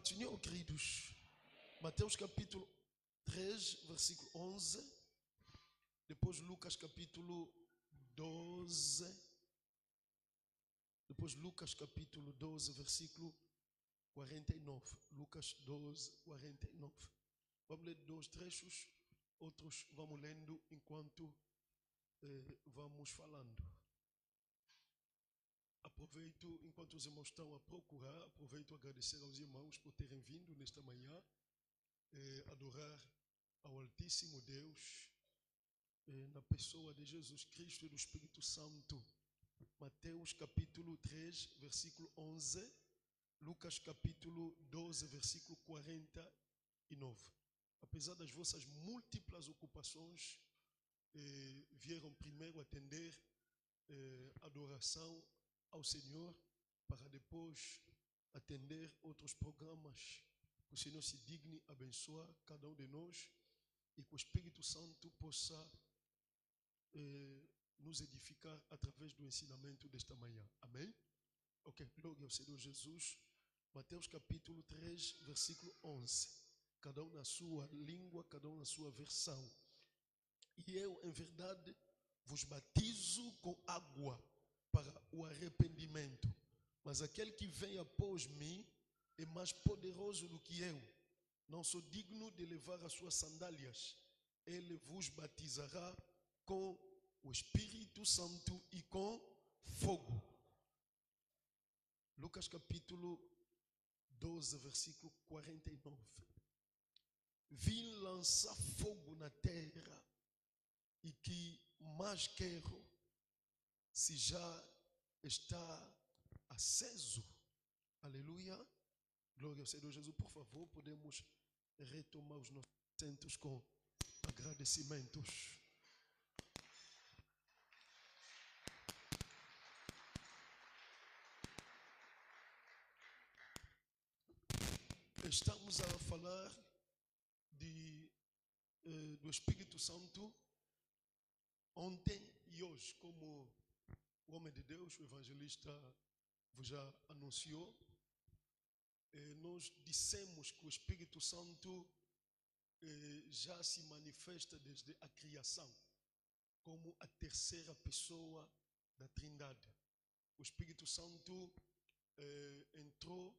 Paz do Senhor, queridos. Mateus capítulo 3, versículo 11. Depois Lucas capítulo 12. Depois Lucas capítulo 12, versículo 49. Lucas 12, 49. Vamos ler dois trechos, outros vamos lendo enquanto vamos falando. Aproveito, enquanto os irmãos estão a procurar, aproveito a agradecer aos irmãos por terem vindo nesta manhã, adorar ao Altíssimo Deus, na pessoa de Jesus Cristo e do Espírito Santo. Mateus capítulo 3, versículo 11, Lucas capítulo 12, versículo 49. Apesar das vossas múltiplas ocupações, vieram primeiro atender adoração ao Senhor, para depois atender outros programas. Que o Senhor se digne abençoar cada um de nós e que o Espírito Santo possa nos edificar através do ensinamento desta manhã. Amém? Ok, glória ao Senhor Jesus. Mateus capítulo 3, versículo 11. Cada um na sua língua, cada um na sua versão. E eu, em verdade, vos batizo com água para o arrependimento. Mas aquele que vem após mim é mais poderoso do que eu. Não sou digno de levar as suas sandálias. Ele vos batizará com o Espírito Santo e com fogo. Lucas capítulo 12, versículo 49. Vim lançar fogo na terra, e que mais quero, se já está aceso. Aleluia. Glória ao Senhor Jesus. Por favor, podemos retomar os nossos assentos com agradecimentos. Estamos a falar do Espírito Santo ontem e hoje, como o homem de Deus, o evangelista, vos já anunciou. Nós dissemos que o Espírito Santo já se manifesta desde a criação, como a terceira pessoa da Trindade. O Espírito Santo entrou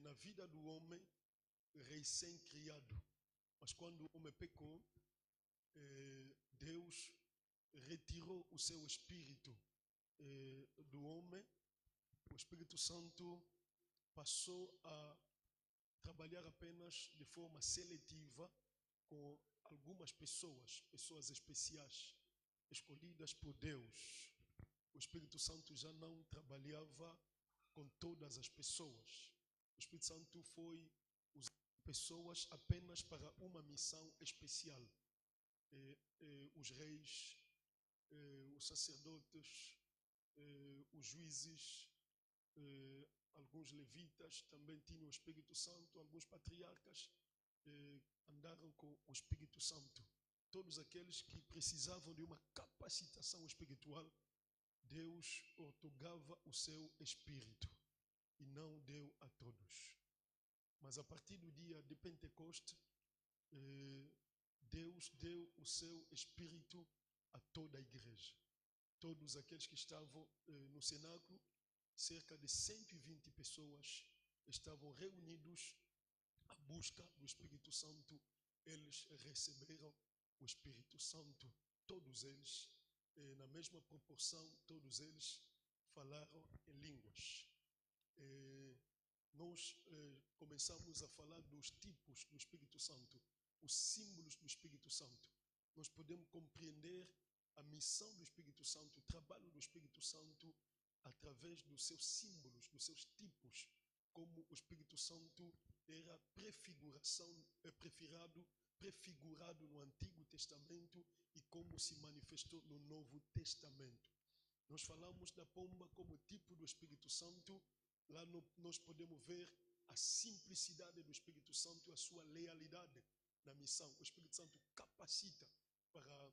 na vida do homem recém-criado, mas quando o homem pecou, Deus retirou o seu espírito do homem. O Espírito Santo passou a trabalhar apenas de forma seletiva com algumas pessoas especiais, escolhidas por Deus. O Espírito Santo já não trabalhava com todas as pessoas. O Espírito Santo foi usado por pessoas apenas para uma missão especial. Os reis, os sacerdotes, os juízes, alguns levitas também tinham o Espírito Santo, alguns patriarcas andaram com o Espírito Santo. Todos aqueles que precisavam de uma capacitação espiritual, Deus outorgava o seu Espírito e não deu a todos. Mas a partir do dia de Pentecoste, Deus deu o seu Espírito a toda a igreja. Todos aqueles que estavam no cenáculo, cerca de 120 pessoas, estavam reunidos à busca do Espírito Santo. Eles receberam o Espírito Santo. Todos eles, na mesma proporção, todos eles falaram em línguas. Nós começamos a falar dos tipos do Espírito Santo, os símbolos do Espírito Santo. Nós podemos compreender a missão do Espírito Santo, o trabalho do Espírito Santo através dos seus símbolos, dos seus tipos, como o Espírito Santo era prefigurado no Antigo Testamento e como se manifestou no Novo Testamento. Nós falamos da pomba como tipo do Espírito Santo. Lá nós podemos ver a simplicidade do Espírito Santo, a sua lealidade na missão. O Espírito Santo capacita para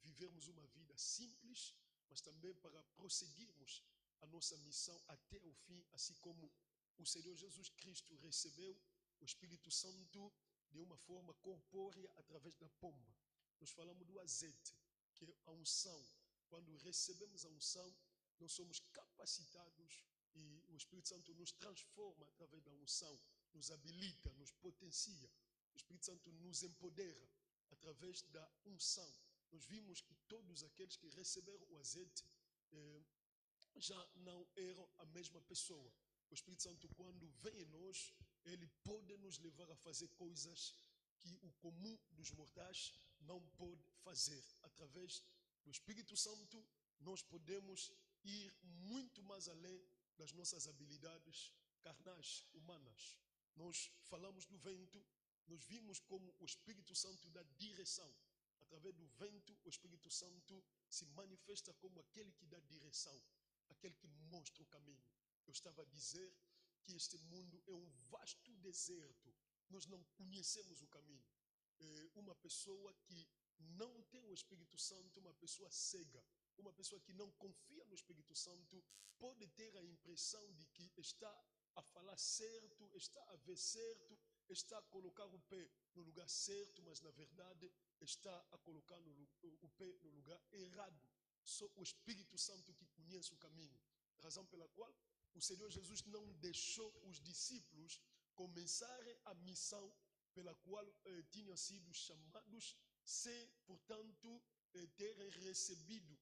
vivermos uma vida simples, mas também para prosseguirmos a nossa missão até o fim, assim como o Senhor Jesus Cristo recebeu o Espírito Santo de uma forma corpórea através da pomba. Nós falamos do azeite, que é a unção. Quando recebemos a unção, nós somos capacitados e o Espírito Santo nos transforma através da unção, nos habilita, nos potencia. O Espírito Santo nos empodera através da unção. Nós vimos que todos aqueles que receberam o azeite já não eram a mesma pessoa. O Espírito Santo, quando vem em nós, ele pode nos levar a fazer coisas que o comum dos mortais não pode fazer. Através do Espírito Santo, nós podemos ir muito mais além das nossas habilidades carnais, humanas. Nós falamos do vento, nós vimos como o Espírito Santo dá direção. Através do vento, o Espírito Santo se manifesta como aquele que dá direção, aquele que mostra o caminho. Eu estava a dizer que este mundo é um vasto deserto. Nós não conhecemos o caminho. Uma pessoa que não tem o Espírito Santo, uma pessoa cega, uma pessoa que não confia no Espírito Santo, pode ter a impressão de que está a falar certo, está a ver certo, está a colocar o pé no lugar certo, mas na verdade está a colocar o pé no lugar errado. Só o Espírito Santo que conhece o caminho. Razão pela qual o Senhor Jesus não deixou os discípulos começarem a missão pela qual tinham sido chamados sem, portanto, terem recebido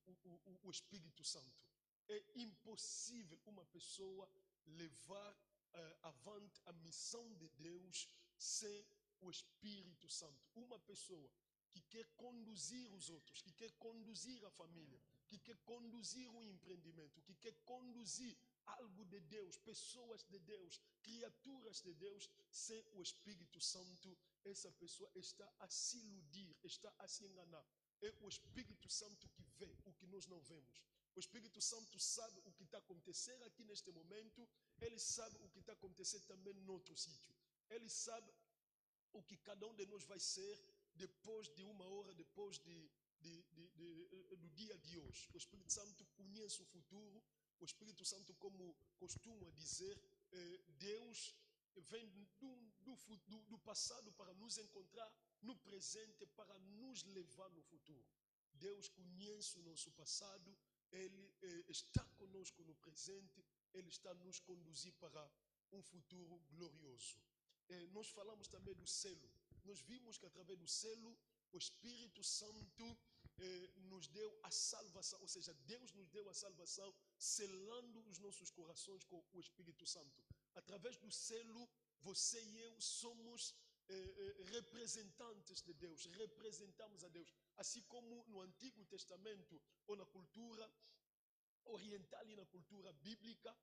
o Espírito Santo. É impossível uma pessoa levar avante a missão de Deus sem o Espírito Santo. Uma pessoa que quer conduzir os outros, que quer conduzir a família, que quer conduzir o empreendimento, que quer conduzir algo de Deus, pessoas de Deus, criaturas de Deus, sem o Espírito Santo, essa pessoa está a se iludir, está a se enganar. É o Espírito Santo que vê o que nós não vemos. O Espírito Santo sabe o que está acontecendo aqui neste momento, ele sabe o que está acontecendo também em outro sítio. Ele sabe o que cada um de nós vai ser depois de uma hora, depois do dia de hoje. O Espírito Santo conhece o futuro. O Espírito Santo, como costuma dizer, Deus vem do passado para nos encontrar no presente, para nos levar no futuro. Deus conhece o nosso passado, Ele está conosco no presente, Ele está a nos conduzir para um futuro glorioso. Nós falamos também do selo. Nós vimos que através do selo, o Espírito Santo nos deu a salvação, ou seja, Deus nos deu a salvação, selando os nossos corações com o Espírito Santo. Através do selo, você e eu somos representantes de Deus, representamos a Deus. Assim como no Antigo Testamento, ou na cultura oriental e na cultura bíblica,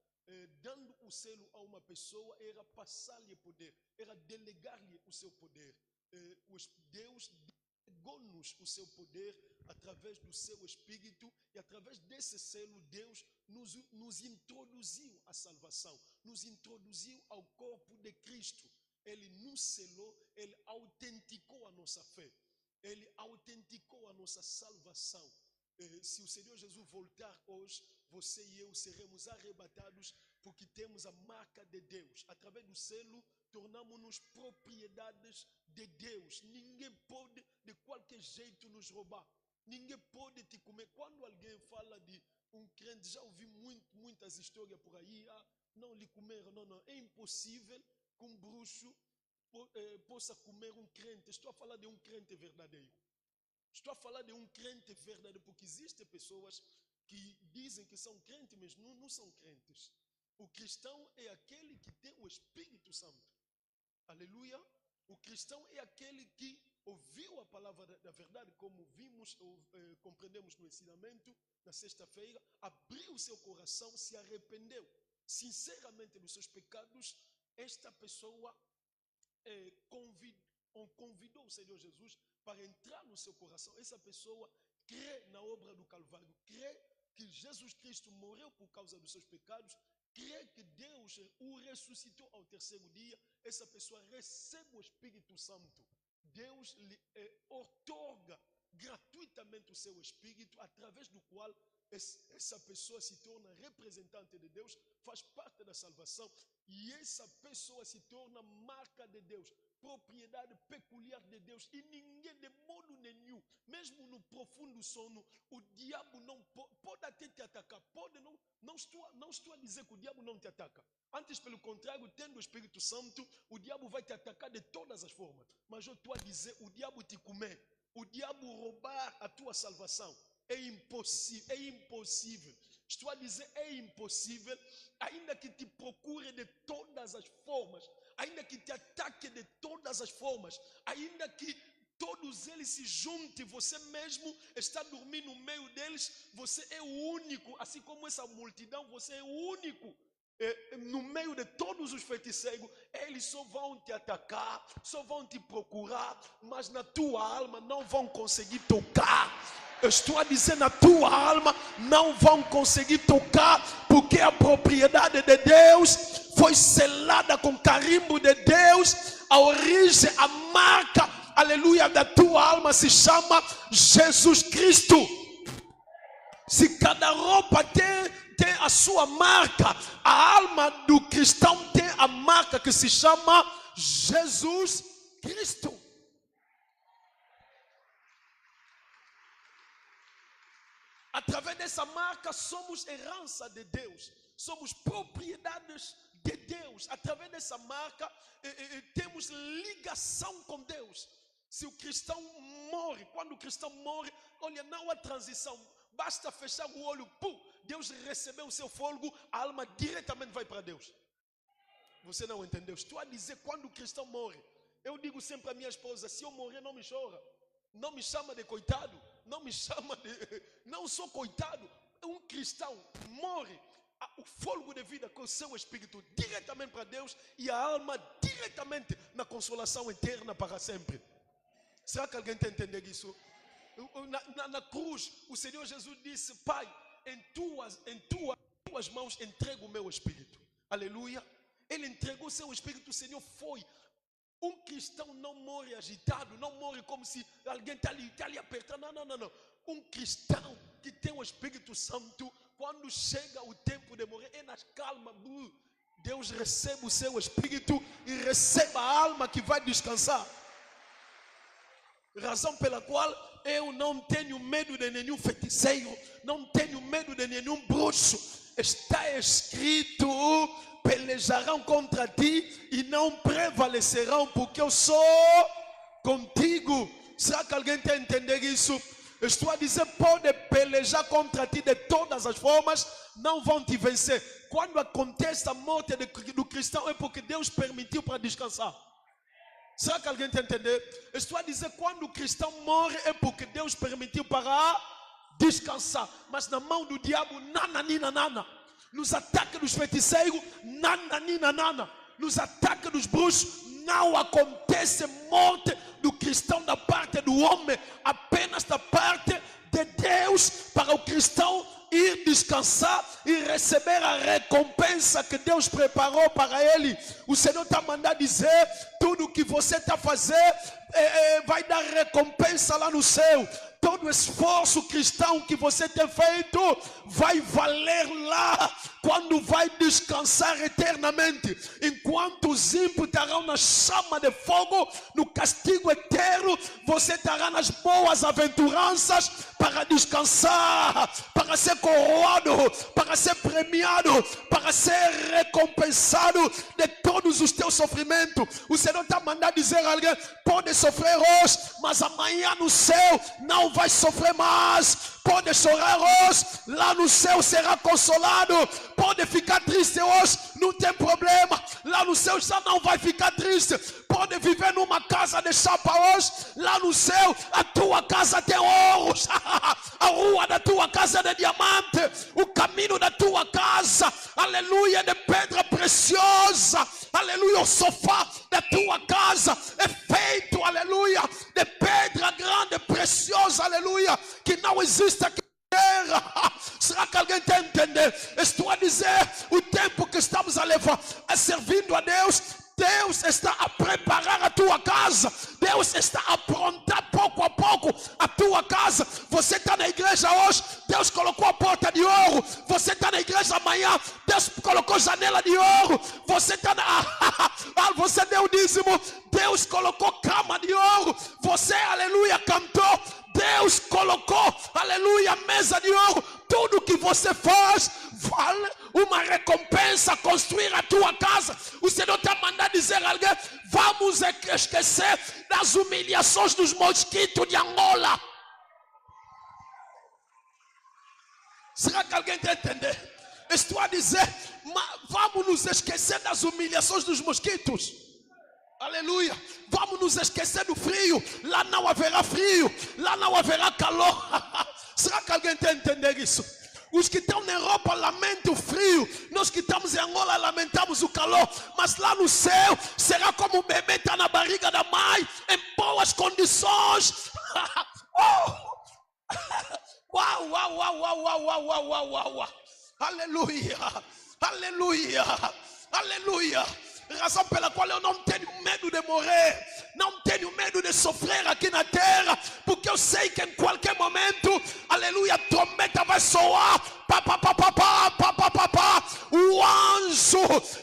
dando o selo a uma pessoa era passar-lhe poder, era delegar-lhe o seu poder. Deus delegou-nos o seu poder através do seu Espírito, e através desse selo Deus nos introduziu à salvação, nos introduziu ao corpo de Cristo. Ele nos selou, ele autenticou a nossa fé, ele autenticou a nossa salvação. Se o Senhor Jesus voltar hoje, você e eu seremos arrebatados, porque temos a marca de Deus. Através do selo, tornamos-nos propriedades de Deus. Ninguém pode de qualquer jeito nos roubar. Ninguém pode te comer. Quando alguém fala de um crente, já ouvi muitas histórias por aí, não lhe comeram, não. É impossível que um bruxo possa comer um crente. Estou a falar de um crente verdadeiro. Estou a falar de um crente verdadeiro, porque existem pessoas que dizem que são crentes, mas não são crentes. O cristão é aquele que tem o Espírito Santo. Aleluia. O cristão é aquele que ouviu a palavra da verdade, como vimos, compreendemos no ensinamento, na sexta-feira, abriu o seu coração, se arrependeu sinceramente dos seus pecados. Esta pessoa convidou o Senhor Jesus para entrar no seu coração. Essa pessoa crê na obra do Calvário, crê que Jesus Cristo morreu por causa dos seus pecados, crê que Deus o ressuscitou ao terceiro dia. Essa pessoa recebe o Espírito Santo. Deus lhe outorga gratuitamente o seu Espírito, através do qual essa pessoa se torna representante de Deus, faz parte da salvação, e essa pessoa se torna marca de Deus, propriedade peculiar de Deus, e ninguém de modo nenhum, mesmo no profundo sono, o diabo não pode até te atacar, não estou a dizer que o diabo não te ataca, antes pelo contrário, tendo o Espírito Santo, o diabo vai te atacar de todas as formas, mas eu estou a dizer, o diabo te comer, o diabo roubar a tua salvação, é impossível, estou a dizer, é impossível, ainda que te procure de todas as formas, ainda que te ataque de todas as formas, ainda que todos eles se juntem, você mesmo está dormindo no meio deles, você é o único, assim como essa multidão, você é o único, no meio de todos os feiticeiros, eles só vão te atacar, só vão te procurar, mas na tua alma não vão conseguir tocar. Eu estou a dizer, na tua alma não vão conseguir tocar, porque a propriedade de Deus foi selada com carimbo de Deus, a origem, a marca, aleluia, da tua alma se chama Jesus Cristo. Se cada roupa tem a sua marca, a alma do cristão tem a marca que se chama Jesus Cristo. Através dessa marca somos herança de Deus, somos propriedades de Deus. Através dessa marca temos ligação com Deus. Se o cristão morre, quando o cristão morre, olha, não há transição, basta fechar o olho, pum, Deus recebeu o seu fôlego, a alma diretamente vai para Deus. Você não entendeu? Estou a dizer, quando o cristão morre, eu digo sempre à minha esposa, se eu morrer não me chora, não me chama de coitado, não me chama de... Não sou coitado. Um cristão morre, o fôlego de vida com o seu espírito diretamente para Deus e a alma diretamente na consolação eterna para sempre. Será que alguém está entendendo isso? Na cruz, o Senhor Jesus disse, Pai, em tuas mãos entrego o meu espírito. Aleluia. Ele entregou o seu espírito, o Senhor foi. Um cristão não morre agitado, não morre como se alguém está ali apertando. Não. Um cristão que tem o Espírito Santo, quando chega o tempo de morrer, é nas calmas. Deus recebe o seu espírito e recebe a alma que vai descansar. Razão pela qual eu não tenho medo de nenhum feiticeiro, não tenho medo de nenhum bruxo. Está escrito: pelejarão contra ti e não prevalecerão, porque eu sou contigo. Será que alguém está entendendo isso? Eu estou a dizer, pode pelejar contra ti de todas as formas, não vão te vencer. Quando acontece a morte do cristão, é porque Deus permitiu para descansar. Será que alguém está entendendo? Eu estou a dizer, quando o cristão morre, é porque Deus permitiu para descansar. Mas na mão do diabo, nana. Nos ataques dos feiticeiros, nana. Nos ataques dos bruxos, não acontece morte do cristão da parte do homem, apenas da parte de Deus, para o cristão ir descansar e receber a recompensa que Deus preparou para ele. O Senhor está mandando dizer, tudo que você está fazendo vai dar recompensa lá no céu. Todo esforço cristão que você tem feito vai valer lá, quando vai descansar eternamente. Enquanto os ímpios estarão na chama de fogo, no castigo eterno, você estará nas boas aventuranças para descansar, para ser coroado, para ser premiado, para ser recompensado de todos os teus sofrimentos. O Senhor está mandando dizer a alguém, pode sofrer hoje, mas amanhã no céu não vai sofrer mais. Pode chorar hoje, lá no céu será consolado. Pode ficar triste hoje, não tem problema, lá no céu já não vai ficar triste. Pode viver numa casa de chapa hoje, lá no céu a tua casa tem ouros. A rua da tua casa é de diamante, o caminho da tua casa, aleluia, de pedra preciosa. Aleluia, o sofá da tua casa é feito, aleluia, de pedra grande, preciosa, aleluia, que não existe aqui na terra. Será que alguém está entendendo? Estou a dizer, o tempo que estamos a levar servindo a Deus, Deus está a preparar a tua casa. Deus está a aprontar pouco a pouco a tua casa. casa. Você está na igreja hoje, Deus colocou a porta de ouro. Você está na igreja amanhã, Deus colocou janela de ouro. Você está você deu o dízimo, Deus colocou cama de ouro. Você, aleluia, cantou, Deus colocou, aleluia, mesa de ouro. Tudo que você faz vale uma recompensa. Construir a tua casa. O Senhor está mandando dizer a alguém: vamos esquecer das humilhações dos mosquitos de Angola. Será que alguém está entendendo? Estou a dizer, vamos nos esquecer das humilhações dos mosquitos. Aleluia. Vamos nos esquecer do frio. Lá não haverá frio. Lá não haverá calor. Será que alguém está entendendo isso? Os que estão na Europa lamentam o frio. Nós que estamos em Angola lamentamos o calor. Mas lá no céu será como um bebê está na barriga da mãe, em boas condições. Uau, uau, uau, uau, uau, uau, uau, uau, uau. Aleluia, aleluia, aleluia. Razão pela qual eu não tenho medo de morrer, não tenho medo de sofrer aqui na terra, porque eu sei que em qualquer momento, aleluia, a trombeta vai soar, pá, pá, pá, pá, pá, pá, pá, pá, pá. O anjo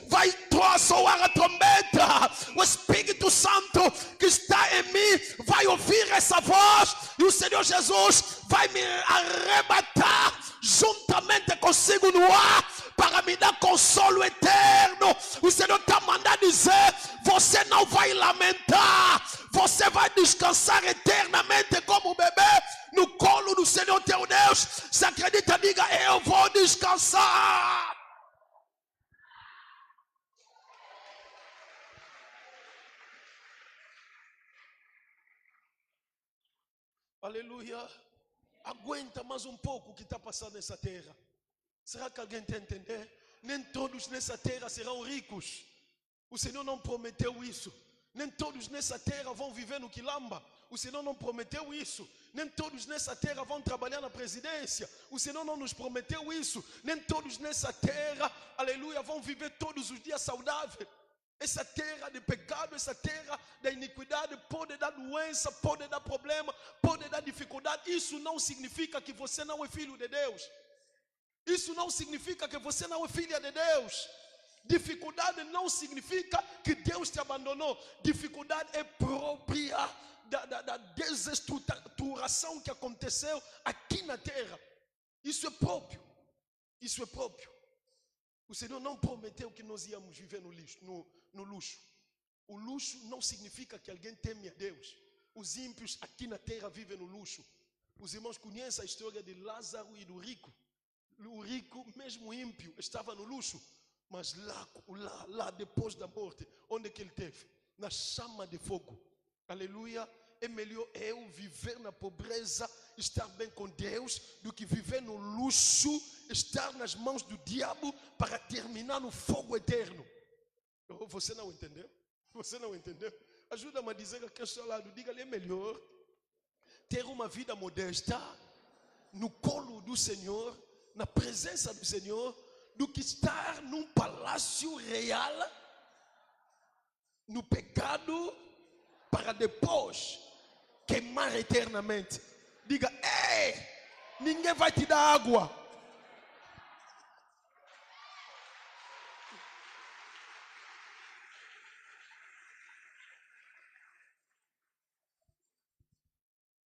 vai soar a trombeta, o Espírito Santo que está em mim vai ouvir essa voz, e o Senhor Jesus vai me arrebatar juntamente consigo no ar, para me dar consolo eterno. O Senhor está mandando dizer: você não vai lamentar, você vai descansar eternamente como um bebê no colo do Senhor teu Deus. Se acredita, diga: eu vou descansar. Aleluia. Aguenta mais um pouco o que está passando nessa terra. Será que alguém está entendendo? Nem todos nessa terra serão ricos. O Senhor não prometeu isso. Nem todos nessa terra vão viver no quilamba. O Senhor não prometeu isso. Nem todos nessa terra vão trabalhar na presidência. O Senhor não nos prometeu isso. Nem todos nessa terra, aleluia, vão viver todos os dias saudáveis. Essa terra de pecado, essa terra da iniquidade pode dar doença, pode dar problema, pode dar dificuldade. Isso não significa que você não é filho de Deus. Isso não significa que você não é filha de Deus. Dificuldade não significa que Deus te abandonou. Dificuldade é própria da desestruturação que aconteceu aqui na terra. Isso é próprio. Isso é próprio. O Senhor não prometeu que nós íamos viver no luxo. O luxo não significa que alguém teme a Deus. Os ímpios aqui na terra vivem no luxo. Os irmãos conhecem a história de Lázaro e do rico. O rico, mesmo ímpio, estava no luxo. Mas lá depois da morte, onde que ele teve? Na chama de fogo. Aleluia. É melhor eu viver na pobreza, estar bem com Deus, do que viver no luxo, estar nas mãos do diabo para terminar no fogo eterno. Você não entendeu? Você não entendeu? Ajuda-me a dizer aqui ao seu lado, diga-lhe: é melhor ter uma vida modesta no colo do Senhor, na presença do Senhor, do que estar num palácio real, no pecado, para depois queimar eternamente. Diga: ei, ninguém vai te dar água.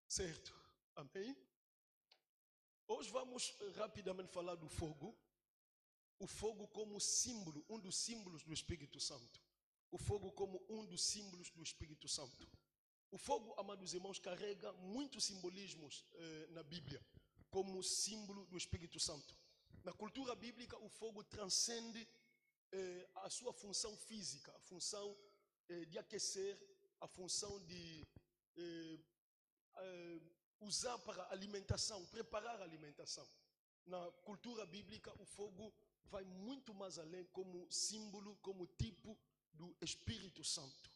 Certo? Amém? Hoje vamos rapidamente falar do fogo. O fogo como símbolo, um dos símbolos do Espírito Santo. O fogo como um dos símbolos do Espírito Santo. O fogo, amados irmãos, carrega muitos simbolismos na Bíblia, como símbolo do Espírito Santo. Na cultura bíblica, o fogo transcende a sua função física, a função de aquecer, a função de usar para alimentação, preparar a alimentação. Na cultura bíblica, o fogo vai muito mais além como símbolo, como tipo do Espírito Santo.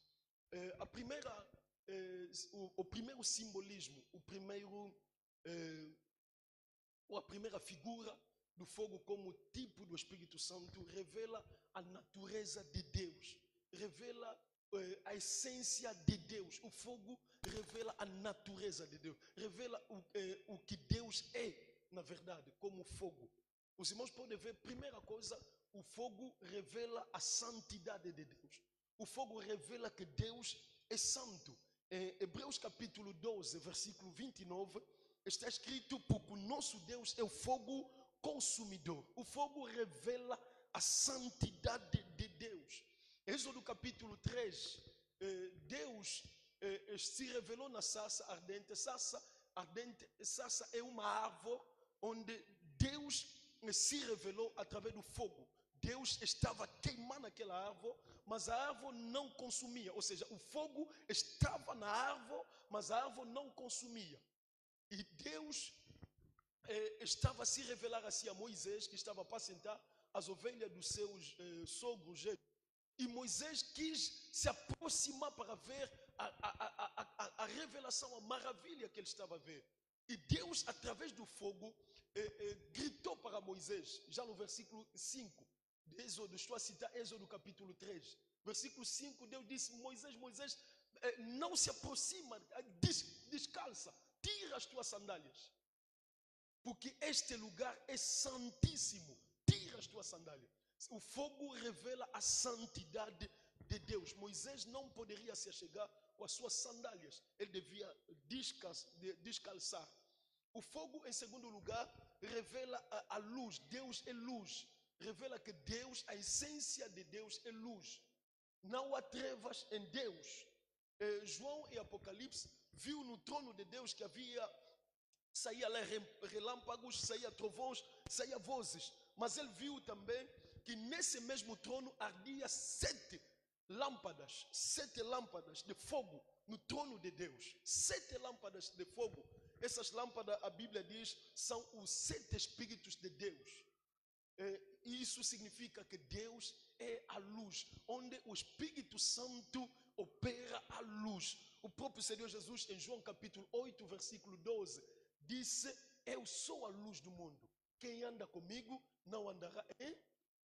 O primeiro simbolismo, a primeira figura do fogo como tipo do Espírito Santo revela a natureza de Deus, revela a essência de Deus. O fogo revela a natureza de Deus. Revela o que Deus é, na verdade, como fogo. Os irmãos podem ver, primeira coisa, o fogo revela a santidade de Deus. O fogo revela que Deus é santo. Em Hebreus capítulo 12, versículo 29, está escrito: porque o nosso Deus é o fogo consumidor. O fogo revela a santidade de Deus. Êxodo capítulo 3, Deus se revelou na sarça ardente. Sarça é uma árvore onde Deus se revelou através do fogo. Deus estava queimando aquela árvore, mas a árvore não consumia. Ou seja, o fogo estava na árvore, mas a árvore não consumia. E Deus estava a se revelar assim a Moisés, que estava a apacentar as ovelhas dos seus sogros. E Moisés quis se aproximar para ver a revelação, a maravilha que ele estava a ver. E Deus, através do fogo, gritou para Moisés, já no versículo 5 de Êxodo, estou a citar Êxodo capítulo 3. Versículo 5, Deus disse: Moisés, não se aproxima, descalça, tira as tuas sandálias, porque este lugar é santíssimo. Tira as tuas sandálias. O fogo revela a santidade de Deus. Moisés não poderia se achegar com as suas sandálias. Ele devia descalçar. O fogo, em segundo lugar, revela a luz. Deus é luz. Revela que Deus, a essência de Deus é luz. Não há trevas em Deus. João, em Apocalipse, viu no trono de Deus que saía lá relâmpagos, saía trovões, saía vozes. Mas ele viu também que nesse mesmo trono ardia 7 lâmpadas de fogo no trono de Deus. 7 lâmpadas de fogo. Essas lâmpadas, a Bíblia diz, são os 7 Espíritos de Deus. E isso significa que Deus é a luz, onde o Espírito Santo opera a luz. O próprio Senhor Jesus, em João capítulo 8, versículo 12, disse: eu sou a luz do mundo. Quem anda comigo não andará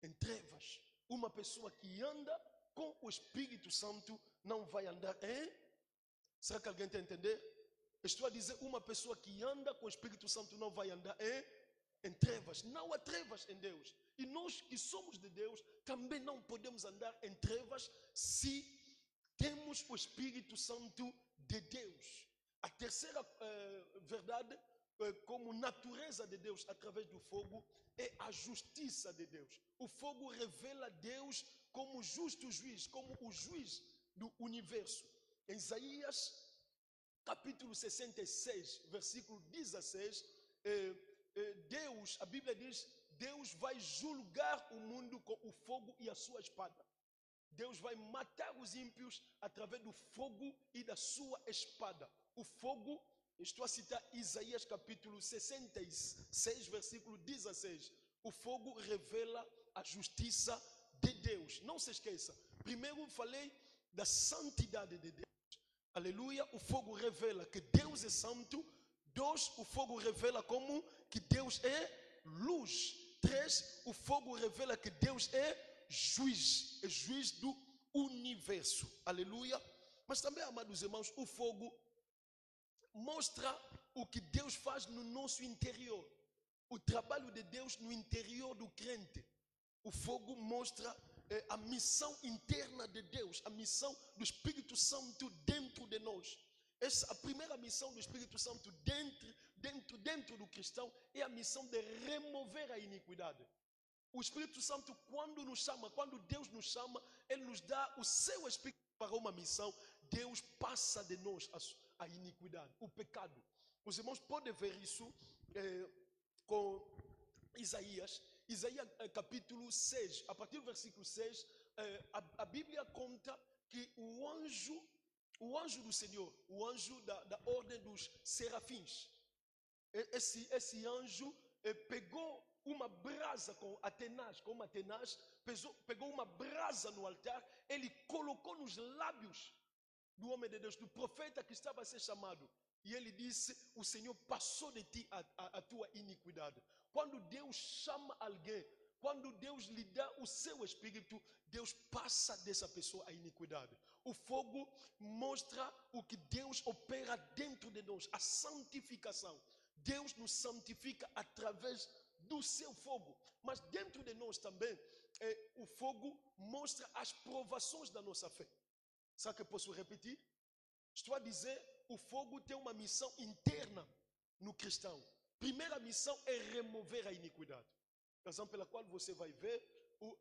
em trevas. Uma pessoa que anda com o Espírito Santo não vai andar em... Será que alguém está a entender? Estou a dizer, uma pessoa que anda com o Espírito Santo não vai andar em trevas. Não há trevas em Deus. E nós que somos de Deus também não podemos andar em trevas se temos o Espírito Santo de Deus. A terceira verdade, como natureza de Deus através do fogo, é a justiça de Deus. O fogo revela Deus como justo juiz, como o juiz do universo. Em Isaías capítulo 66, versículo 16, Deus, a Bíblia diz, Deus vai julgar o mundo com o fogo e a sua espada. Deus vai matar os ímpios através do fogo e da sua espada. O fogo, estou a citar Isaías capítulo 66, versículo 16. O fogo revela a justiça de Deus. Não se esqueça. Primeiro falei da santidade de Deus. Aleluia. O fogo revela que Deus é santo. 2, o fogo revela como que Deus é luz. 3, o fogo revela que Deus é juiz do universo. Aleluia. Mas também, amados irmãos, o fogo mostra o que Deus faz no nosso interior. O trabalho de Deus no interior do crente. O fogo mostra a missão interna de Deus, a missão do Espírito Santo dentro de nós. A primeira missão do Espírito Santo dentro do cristão é a missão de remover a iniquidade. O Espírito Santo, quando nos chama, quando Deus nos chama, Ele nos dá o seu Espírito para uma missão. Deus passa de nós a iniquidade, o pecado. Os irmãos podem ver isso com Isaías capítulo 6. A partir do versículo 6, a Bíblia conta que o anjo do Senhor, o anjo da ordem dos serafins, esse anjo pegou uma brasa com uma tenaz, pegou uma brasa no altar, ele colocou nos lábios do homem de Deus, do profeta que estava a ser chamado. E ele disse: o Senhor passou de ti a tua iniquidade. Quando Deus chama alguém, Quando Deus lhe dá o seu espírito, Deus passa dessa pessoa a iniquidade. O fogo mostra o que Deus opera dentro de nós, a santificação. Deus nos santifica através do seu fogo. Mas dentro de nós também, o fogo mostra as provações da nossa fé. Será que eu posso repetir? Estou a dizer, o fogo tem uma missão interna no cristão. Primeira missão é remover a iniquidade. Razão pela qual você vai ver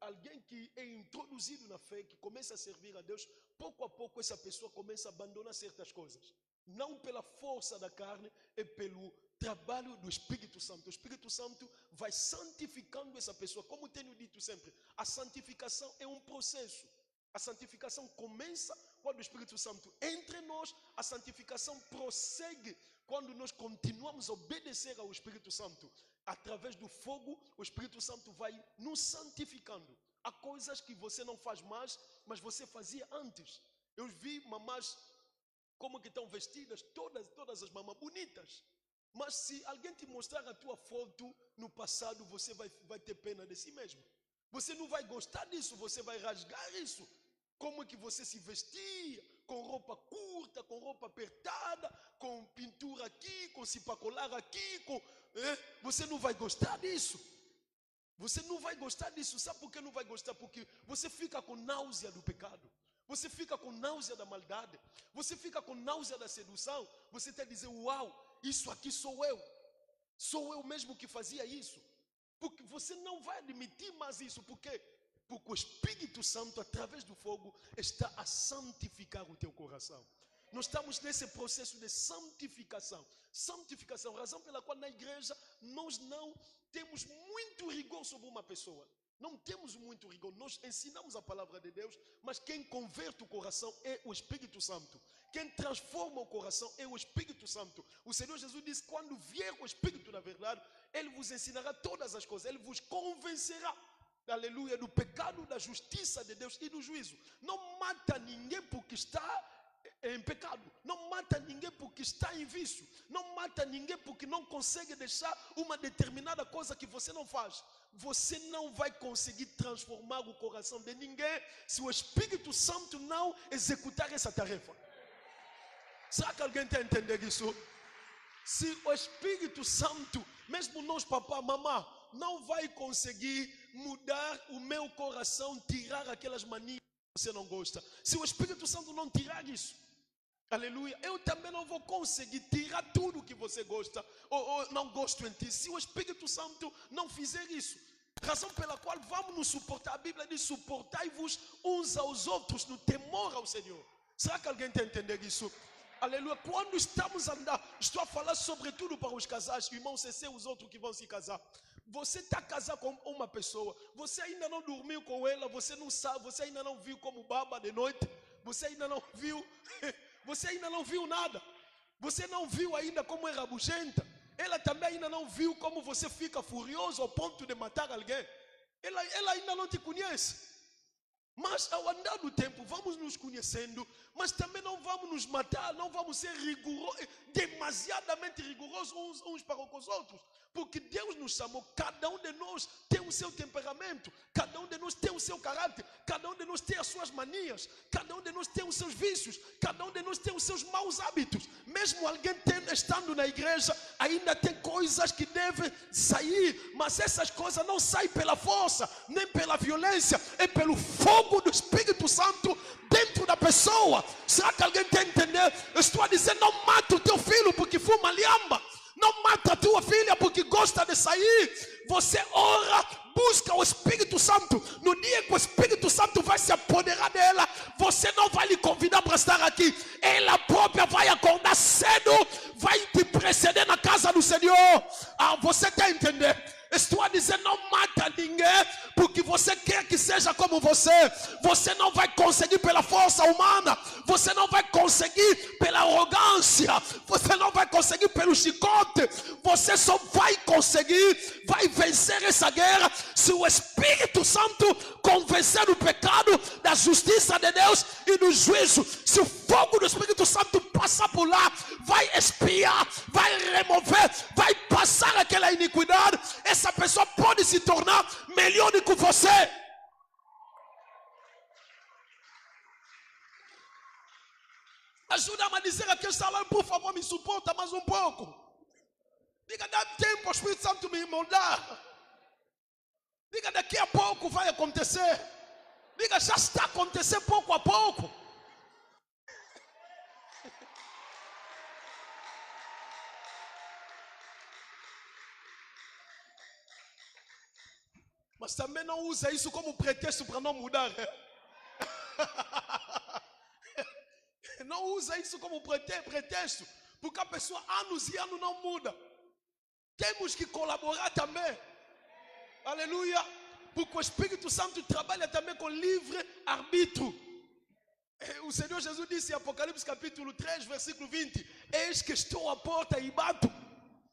alguém que é introduzido na fé, que começa a servir a Deus, pouco a pouco essa pessoa começa a abandonar certas coisas. Não pela força da carne, é pelo trabalho do Espírito Santo. O Espírito Santo vai santificando essa pessoa. Como tenho dito sempre, a santificação é um processo. A santificação começa quando o Espírito Santo entra em nós. A santificação prossegue quando nós continuamos a obedecer ao Espírito Santo. Através do fogo, o Espírito Santo vai nos santificando. Há coisas que você não faz mais, mas você fazia antes. Eu vi mamás como que estão vestidas, todas as mamás bonitas. Mas se alguém te mostrar a tua foto no passado, você vai ter pena de si mesmo. Você não vai gostar disso, você vai rasgar isso. Como que você se vestia, com roupa curta, com roupa apertada, com pintura aqui, com cipacolar aqui, você não vai gostar disso. Você não vai gostar disso. Sabe por que não vai gostar? Porque você fica com náusea do pecado. Você fica com náusea da maldade. Você fica com náusea da sedução. Você está dizendo, uau, isso aqui sou eu. Sou eu mesmo que fazia isso. Porque você não vai admitir mais isso. Por quê? Porque o Espírito Santo, através do fogo, está a santificar o teu coração. Nós estamos nesse processo de santificação. Santificação, razão pela qual na igreja nós não temos muito rigor sobre uma pessoa. Não temos muito rigor. Nós ensinamos a palavra de Deus, mas quem converte o coração é o Espírito Santo. Quem transforma o coração é o Espírito Santo. O Senhor Jesus disse, quando vier o Espírito da verdade, Ele vos ensinará todas as coisas. Ele vos convencerá. Aleluia, do pecado, da justiça de Deus e do juízo. Não mata ninguém porque está em pecado. Não mata ninguém porque está em vício. Não mata ninguém porque não consegue deixar uma determinada coisa que você não faz. Você não vai conseguir transformar o coração de ninguém se o Espírito Santo não executar essa tarefa. Será que alguém está entendendo isso? Se o Espírito Santo, mesmo nós, papá, mamã, não vai conseguir mudar o meu coração, tirar aquelas manias que você não gosta. Se o Espírito Santo não tirar isso, aleluia, eu também não vou conseguir tirar tudo que você gosta ou não gosto em ti. Se o Espírito Santo não fizer isso, razão pela qual vamos nos suportar. A Bíblia diz, suportai-vos uns aos outros no temor ao Senhor. Será que alguém está entendendo isso? Aleluia, quando estamos a andar, estou a falar sobretudo para os casais, irmãos, se os outros que vão se casar. Você está casado com uma pessoa, você ainda não dormiu com ela, você não sabe, você ainda não viu como baba de noite, você ainda não viu nada, você não viu ainda como é rabugenta, ela também ainda não viu como você fica furioso ao ponto de matar alguém, ela ainda não te conhece. Mas ao andar do tempo, vamos nos conhecendo, mas também não vamos nos matar, não vamos ser rigorosos, demasiadamente rigorosos uns para com os outros. Porque Deus nos chamou, cada um de nós tem o seu temperamento, cada um de nós tem o seu caráter, cada um de nós tem as suas manias, cada um de nós tem os seus vícios, cada um de nós tem os seus maus hábitos. Mesmo alguém estando na igreja, ainda tem coisas que devem sair, mas essas coisas não saem pela força, nem pela violência, é pelo fogo do Espírito Santo dentro da pessoa. Será que alguém tem que entender? Eu estou a dizer, não mata o teu filho porque fuma liamba. Não mata a tua filha porque gosta de sair. Você ora, busca o Espírito Santo. No dia que o Espírito Santo vai se apoderar dela, você não vai lhe convidar para estar aqui. Ela própria vai acordar cedo, vai te preceder na casa do Senhor. Você quer entender? Estou a dizer, não mata ninguém porque você quer que seja como você. você. Você não vai conseguir pela força humana. Você não vai conseguir pela arrogância. Você não vai conseguir pelo chicote. Você só vai conseguir, vai vencer essa guerra se o Espírito Santo convencer o pecado, da justiça de Deus e do juízo. Se o fogo do Espírito Santo passar por lá, vai espiar, vai remover, vai passar aquela iniquidade. Essa pessoa pode se tornar melhor do que você. Ajuda-me a dizer aqui, salário, por favor, me suporta mais um pouco. Diga, dá tempo ao Espírito Santo me moldar. Diga, daqui a pouco vai acontecer. Diga, já está acontecendo pouco a pouco. Mas também não usa isso como pretexto para não mudar. Não usa isso como pretexto, porque a pessoa anos e anos não muda. Temos que colaborar também. Aleluia. Porque o Espírito Santo trabalha também com livre arbítrio. O Senhor Jesus disse em Apocalipse capítulo 3, versículo 20: eis que estou à porta e bato.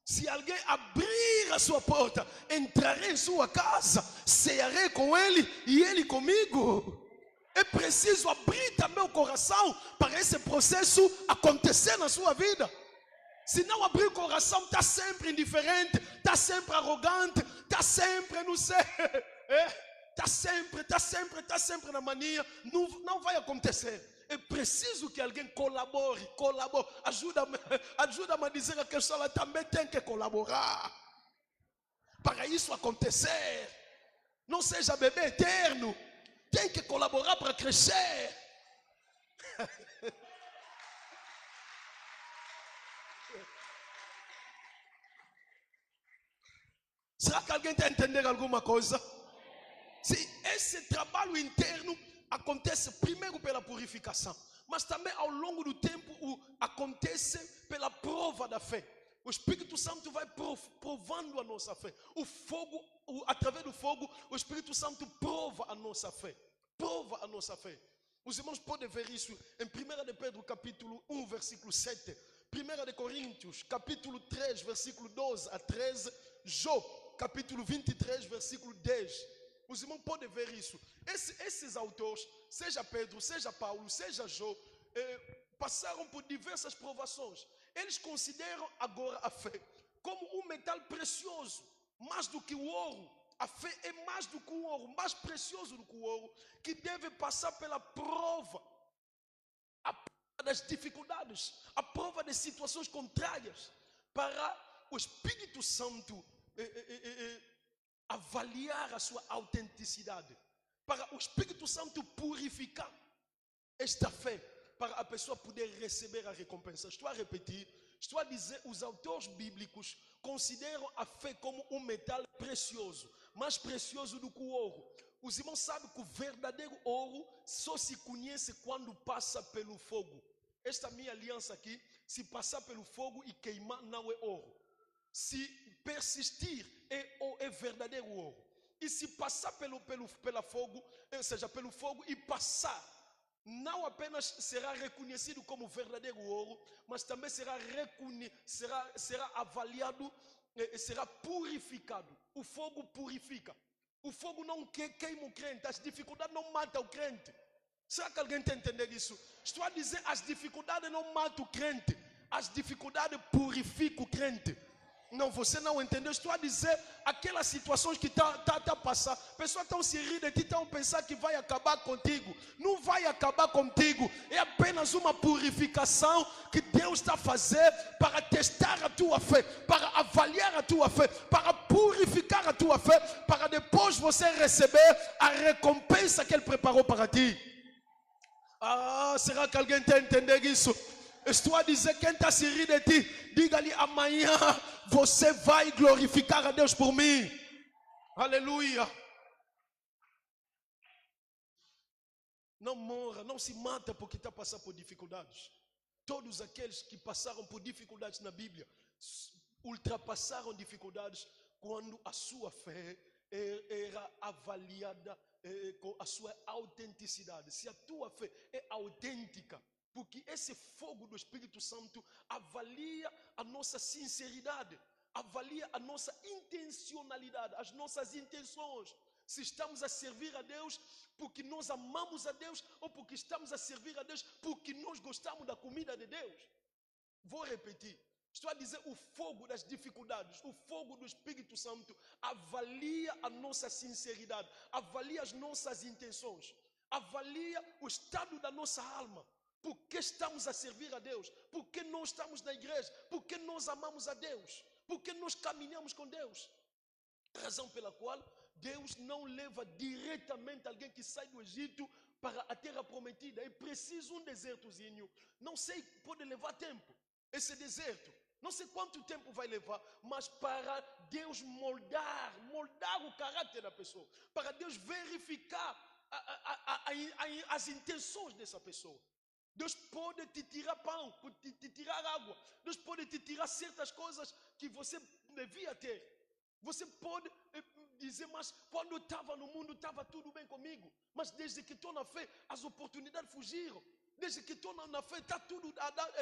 Se alguém abrir a sua porta, entrarei em sua casa, cearei com ele e ele comigo. É preciso abrir também o coração para esse processo acontecer na sua vida. Se não abrir o coração, está sempre indiferente, está sempre arrogante, está sempre, não sei, está sempre na mania, não vai acontecer. É preciso que alguém colabore. Ajuda-me a dizer que a pessoa também tem que colaborar para isso acontecer. Não seja bebê eterno, tem que colaborar para crescer. Será que alguém está entendendo alguma coisa? Se esse trabalho interno acontece primeiro pela purificação, mas também ao longo do tempo acontece pela prova da fé. O Espírito Santo vai provando a nossa fé. O fogo, através do fogo, o Espírito Santo prova a nossa fé. Prova a nossa fé. Os irmãos podem ver isso em 1 de Pedro capítulo 1, versículo 7. 1 de Coríntios capítulo 3, versículo 12 a 13. Jó capítulo 23, versículo 10. Os irmãos podem ver isso. Esses autores, seja Pedro, seja Paulo, seja Jó, passaram por diversas provações. Eles consideram agora a fé como um metal precioso, mais do que o ouro. A fé é mais do que o ouro, mais precioso do que o ouro, que deve passar pela prova, a prova das dificuldades, a prova das situações contrárias, para o Espírito Santo avaliar a sua autenticidade, para o Espírito Santo purificar esta fé, para a pessoa poder receber a recompensa. Estou a repetir, estou a dizer, os autores bíblicos consideram a fé como um metal precioso, mais precioso do que o ouro. Os irmãos sabem que o verdadeiro ouro só se conhece quando passa pelo fogo. Esta minha aliança aqui, se passar pelo fogo e queimar, não é ouro. Se persistir, é verdadeiro ouro. E se passar pela fogo, ou seja, pelo fogo e passar, não apenas será reconhecido como verdadeiro ouro, mas também será avaliado, será purificado. O fogo purifica. O fogo não queima o crente, as dificuldades não matam o crente. Será que alguém está entendendo isso? Estou a dizer, as dificuldades não matam o crente, as dificuldades purificam o crente. Não, você não entendeu. Estou a dizer, aquelas situações que está a passar, pessoas estão se rindo de ti, estão a pensar que vai acabar contigo. Não vai acabar contigo. É apenas uma purificação que Deus está a fazer para testar a tua fé, para avaliar a tua fé, para purificar a tua fé, para depois você receber a recompensa que Ele preparou para ti. Será que alguém está entendendo isso? Estou a dizer, quem está se rindo de ti, diga-lhe, amanhã você vai glorificar a Deus por mim. Aleluia. Não morra, não se mata porque está passando por dificuldades. Todos aqueles que passaram por dificuldades na Bíblia ultrapassaram dificuldades quando a sua fé era avaliada com a sua autenticidade, se a tua fé é autêntica, porque esse fogo do Espírito Santo avalia a nossa sinceridade, avalia a nossa intencionalidade, as nossas intenções. Se estamos a servir a Deus porque nós amamos a Deus ou porque estamos a servir a Deus porque nós gostamos da comida de Deus. Vou repetir. Estou a dizer, o fogo das dificuldades, o fogo do Espírito Santo avalia a nossa sinceridade, avalia as nossas intenções, avalia o estado da nossa alma. Por que estamos a servir a Deus? Por que nós estamos na igreja? Por que nós amamos a Deus? Por que nós caminhamos com Deus? Razão pela qual Deus não leva diretamente alguém que sai do Egito para a terra prometida. É preciso um desertozinho. Não sei, pode levar tempo. Esse deserto, não sei quanto tempo vai levar, mas para Deus moldar o caráter da pessoa, para Deus verificar as intenções dessa pessoa. Deus pode te tirar pão, pode te tirar água, Deus pode te tirar certas coisas que você devia ter. Você pode dizer, mas quando eu estava no mundo estava tudo bem comigo, mas desde que estou na fé as oportunidades fugiram. Desde que estou na fé, está tudo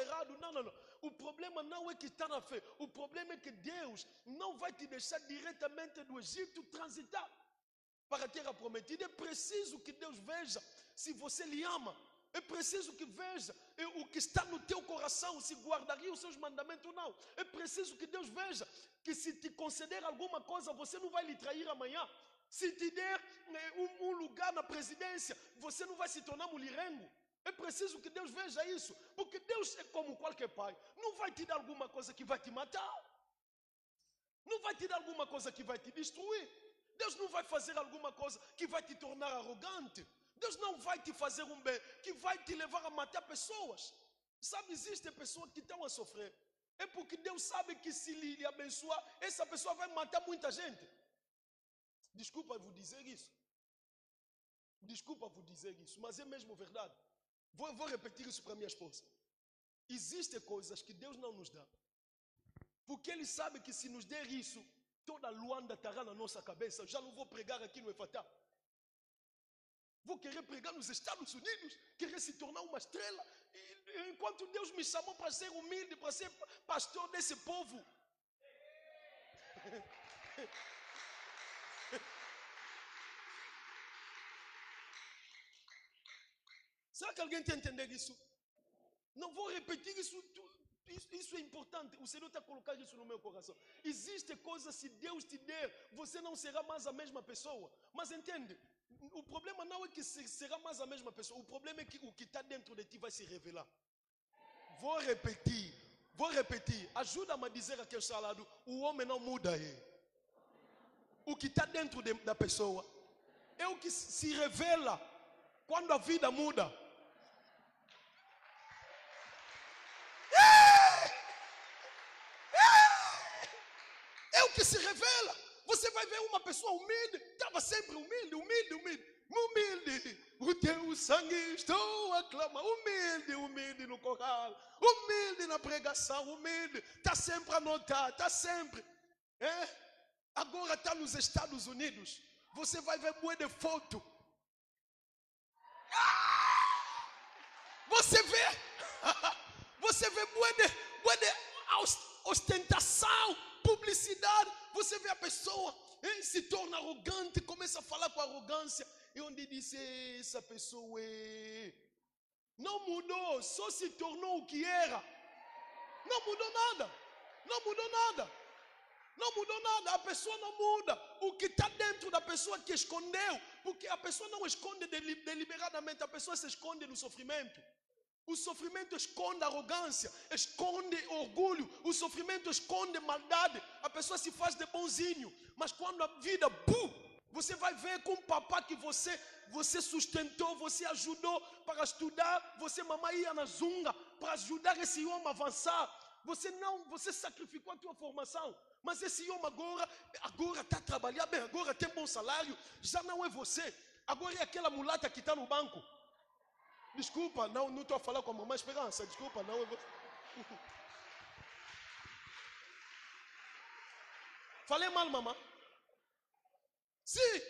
errado. Não. O problema não é que está na fé. O problema é que Deus não vai te deixar diretamente do Egito transitar para a terra prometida. É preciso que Deus veja se você lhe ama. É preciso que veja o que está no teu coração, se guardaria os seus mandamentos ou não. É preciso que Deus veja que se te conceder alguma coisa, você não vai lhe trair amanhã. Se te der um lugar na presidência, você não vai se tornar mulherengo. É preciso que Deus veja isso, porque Deus é como qualquer pai. Não vai te dar alguma coisa que vai te matar. Não vai te dar alguma coisa que vai te destruir. Deus não vai fazer alguma coisa que vai te tornar arrogante. Deus não vai te fazer um bem que vai te levar a matar pessoas. Sabe, existem pessoas que estão a sofrer. É porque Deus sabe que se lhe abençoar, essa pessoa vai matar muita gente. Desculpa vos dizer isso. Desculpa vos dizer isso, mas é mesmo verdade. Vou repetir isso para minha esposa. Existem coisas que Deus não nos dá, porque Ele sabe que se nos der isso, toda Luanda estará na nossa cabeça. Já não vou pregar aqui no Efatá. Vou querer pregar nos Estados Unidos, querer se tornar uma estrela, enquanto Deus me chamou para ser humilde, para ser pastor desse povo. Será que alguém está entendendo isso? Não vou repetir isso. Isso é importante. O Senhor está colocando isso no meu coração. Existem coisas, se Deus te der, você não será mais a mesma pessoa. Mas entende? O problema não é que será mais a mesma pessoa. O problema é que o que está dentro de ti vai se revelar. Vou repetir. Ajuda-me a dizer aqui ao seu lado: o homem não muda aí. O que está dentro da pessoa é o que se revela quando a vida muda. É o que se revela. Você vai ver uma pessoa humilde, estava sempre humilde. O teu sangue estou a clamar. Humilde no coral, humilde na pregação, humilde. Está sempre a anotar, está sempre. Agora está nos Estados Unidos. Você vai ver bué de foto. Você vê bué de ostentação, publicidade. Você vê a pessoa se torna arrogante, começa a falar com arrogância. E onde disse, essa pessoa não mudou, só se tornou o que era. Não mudou nada. A pessoa não muda. O que está dentro da pessoa que escondeu, porque a pessoa não esconde deliberadamente, a pessoa se esconde no sofrimento. O sofrimento esconde arrogância, esconde orgulho, o sofrimento esconde maldade. A pessoa se faz de bonzinho, mas quando a vida, você vai ver com o papá que você sustentou, você ajudou para estudar, mamãe ia na zunga para ajudar esse homem a avançar. Você sacrificou a tua formação, mas esse homem agora está trabalhando bem, agora tem bom salário, já não é você, agora é aquela mulata que está no banco. Desculpa, não estou a falar com a mamãe Esperança. Desculpa, não. Falei mal, mamãe? Sim.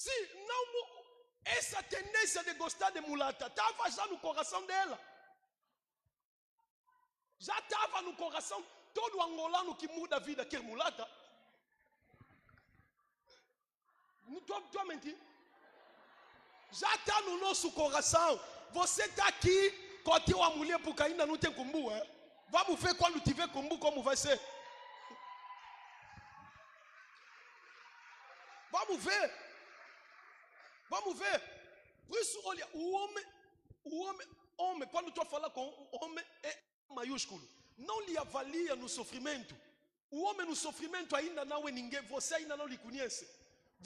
Sim, não, essa tendência de gostar de mulata estava já no coração dela. Já estava no coração. Todo angolano que muda a vida quer mulata. Não estou a mentir. Já está no nosso coração. Você está aqui com a tua mulher porque ainda não tem cumbu, Vamos ver quando tiver cumbu como vai ser. Vamos ver. Vamos ver. Por isso, olha, o homem, quando estou a falar com o homem, é maiúsculo. Não lhe avalia no sofrimento. O homem no sofrimento ainda não é ninguém. Você ainda não lhe conhece.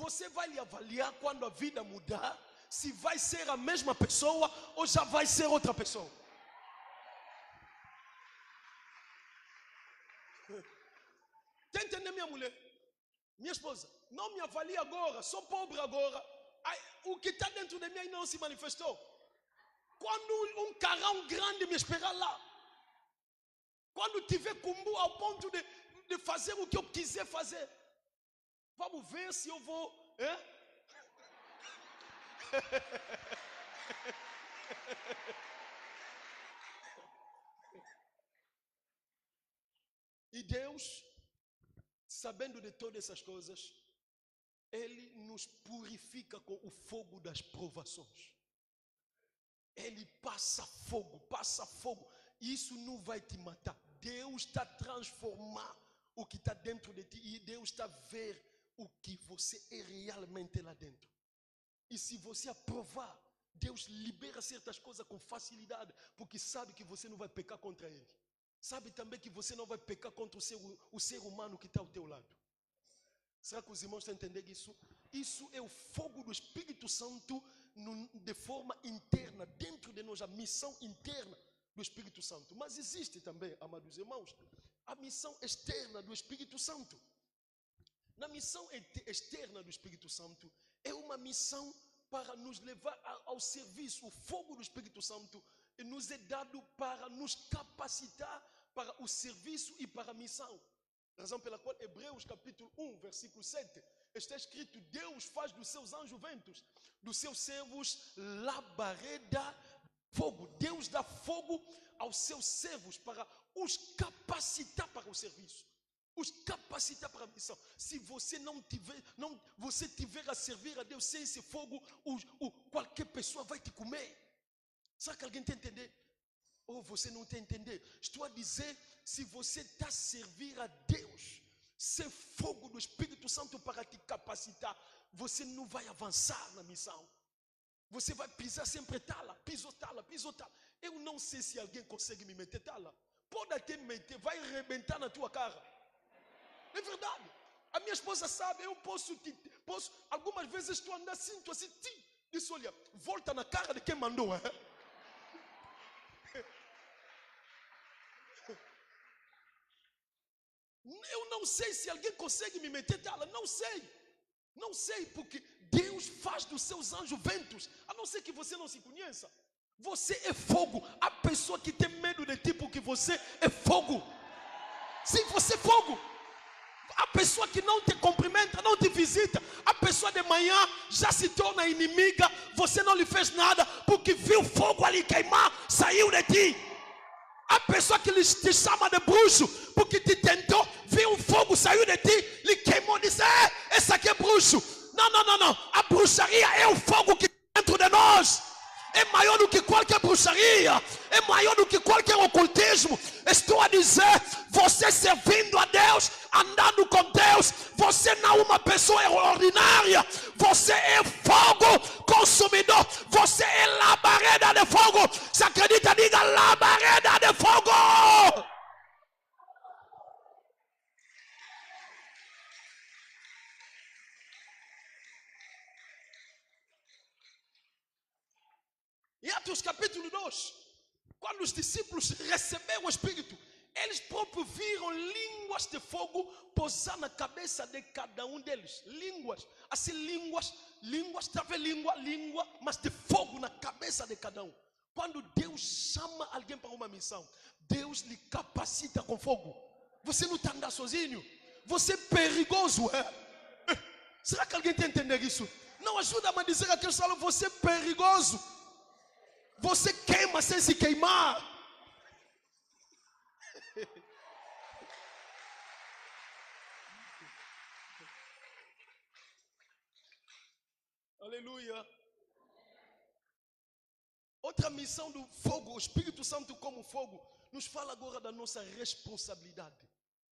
Você vai lhe avaliar quando a vida mudar, se vai ser a mesma pessoa ou já vai ser outra pessoa. Está entendendo, minha mulher? Minha esposa, não me avalie agora, sou pobre agora. O que está dentro de mim ainda não se manifestou. Quando um carrão grande me esperar lá, quando tiver cumbu ao ponto de fazer o que eu quiser fazer, vamos ver se eu vou. E Deus, sabendo de todas essas coisas, Ele nos purifica com o fogo das provações. Ele passa fogo. E isso não vai te matar. Deus está a transformar o que está dentro de ti. E Deus está a ver o que você é realmente lá dentro. E se você aprovar, Deus libera certas coisas com facilidade. Porque sabe que você não vai pecar contra Ele. Sabe também que você não vai pecar contra o ser humano que está ao teu lado. Será que os irmãos estão entendendo isso? Isso é o fogo do Espírito Santo de forma interna, dentro de nós, a missão interna do Espírito Santo. Mas existe também, amados irmãos, a missão externa do Espírito Santo. Na missão externa do Espírito Santo, é uma missão para nos levar ao serviço. O fogo do Espírito Santo nos é dado para nos capacitar para o serviço e para a missão. Razão pela qual Hebreus capítulo 1, versículo 7, está escrito: Deus faz dos seus anjos ventos, dos seus servos labareda fogo. Deus dá fogo aos seus servos para os capacitar para o serviço, os capacitar para a missão. Se você você tiver a servir a Deus sem esse fogo, qualquer pessoa vai te comer. Será que alguém está entendendo? Ou você não está entendendo? Estou a dizer, se você está a servir a Deus sem fogo do Espírito Santo para te capacitar, você não vai avançar na missão. Você vai pisar sempre tala, pisotala. Eu não sei se alguém consegue me meter tala. Pode até me meter, vai arrebentar na tua cara. É verdade. A minha esposa sabe, eu posso algumas vezes estou andando assim, disse, olha, volta na cara de quem mandou, Eu não sei se alguém consegue me meter tala. Não sei, porque Deus faz dos seus anjos ventos. A não ser que você não se conheça. Você é fogo. A pessoa que tem medo de ti porque você é fogo. Sim, você é fogo. A pessoa que não te cumprimenta, não te visita, a pessoa de manhã já se torna inimiga. Você não lhe fez nada porque viu fogo ali queimar, saiu de ti. A pessoa que te chama de bruxo porque te tentou, viu um fogo, saiu de ti, lhe queimou, disse: esse aqui é bruxo. Não. A bruxaria é o fogo que está dentro de nós. É maior do que qualquer bruxaria, é maior do que qualquer ocultismo. Estou a dizer, você servindo a Deus, andando com Deus, você não é uma pessoa ordinária. Você é fogo consumidor. Você é labareda de fogo. Se acredita, diga labareda de fogo. Em Atos capítulo 2, quando os discípulos receberam o Espírito, eles próprios viram línguas de fogo pousar na cabeça de cada um deles. Línguas, assim línguas, talvez língua, mas de fogo na cabeça de cada um. Quando Deus chama alguém para uma missão, Deus lhe capacita com fogo. Você não está andando sozinho. Você é perigoso, Será que alguém está entendendo isso? Não ajuda-me a dizer aquele salão, você é perigoso. Você queima sem se queimar. Aleluia. Outra missão do fogo, o Espírito Santo como fogo, nos fala agora da nossa responsabilidade.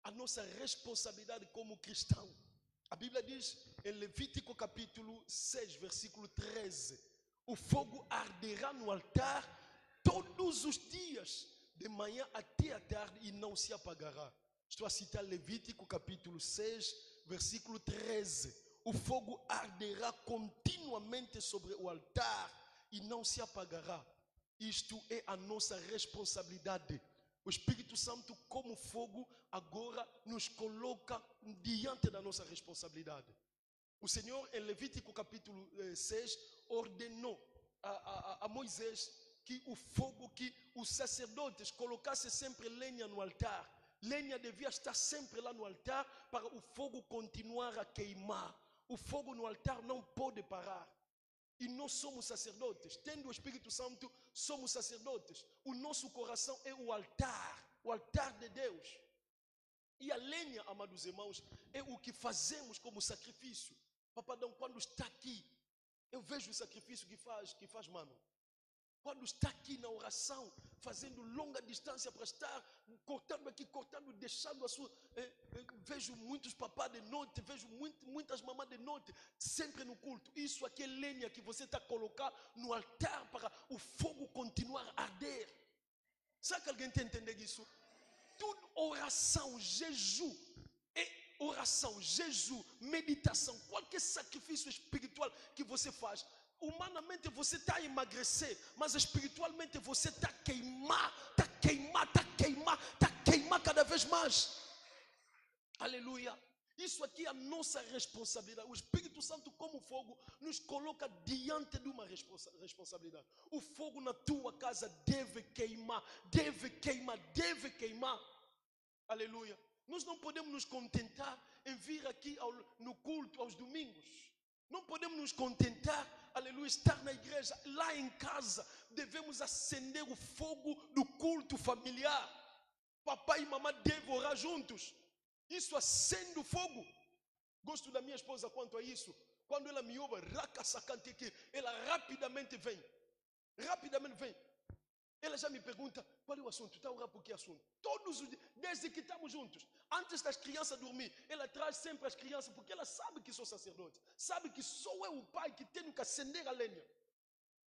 A nossa responsabilidade como cristão. A Bíblia diz em Levítico capítulo 6, versículo 13: o fogo arderá no altar todos os dias, de manhã até a tarde, e não se apagará. Estou a citar Levítico capítulo 6, versículo 13. O fogo arderá continuamente sobre o altar e não se apagará. Isto é a nossa responsabilidade. O Espírito Santo, como fogo, agora nos coloca diante da nossa responsabilidade. O Senhor, em Levítico capítulo 6, ordenou a Moisés que o fogo, que os sacerdotes colocassem sempre lenha no altar. Lenha devia estar sempre lá no altar para o fogo continuar a queimar. O fogo no altar não pode parar. E nós somos sacerdotes. Tendo o Espírito Santo, somos sacerdotes. O nosso coração é o altar de Deus. E a lenha, amados irmãos, é o que fazemos como sacrifício. Papadão, quando está aqui, eu vejo o sacrifício que faz, mano. Quando está aqui na oração, fazendo longa distância para estar cortando aqui, cortando, deixando a sua... vejo muitos papás de noite, vejo muitas mamães de noite, sempre no culto. Isso aqui é lenha que você está a colocar no altar para o fogo continuar a arder. Será que alguém está entendendo isso? Tudo oração, jejum, oração, jejum, meditação, qualquer sacrifício espiritual que você faz. Humanamente você está a emagrecer, mas espiritualmente você está a queimar cada vez mais. Aleluia. Isso aqui é a nossa responsabilidade. O Espírito Santo, como fogo, nos coloca diante de uma responsabilidade. O fogo na tua casa deve queimar. Aleluia. Nós não podemos nos contentar em vir aqui no culto aos domingos. Não podemos nos contentar, aleluia, estar na igreja. Lá em casa devemos acender o fogo do culto familiar. Papai e mamãe devem orar juntos. Isso acende o fogo. Gosto da minha esposa quanto a isso. Quando ela me ouve, ela rapidamente vem. Ela já me pergunta, qual é o assunto? Está a orar por que assunto? Todos os dias, desde que estamos juntos. Antes das crianças dormir, ela traz sempre as crianças, porque ela sabe que sou sacerdote. Sabe que sou eu o pai que tenho que acender a lenha.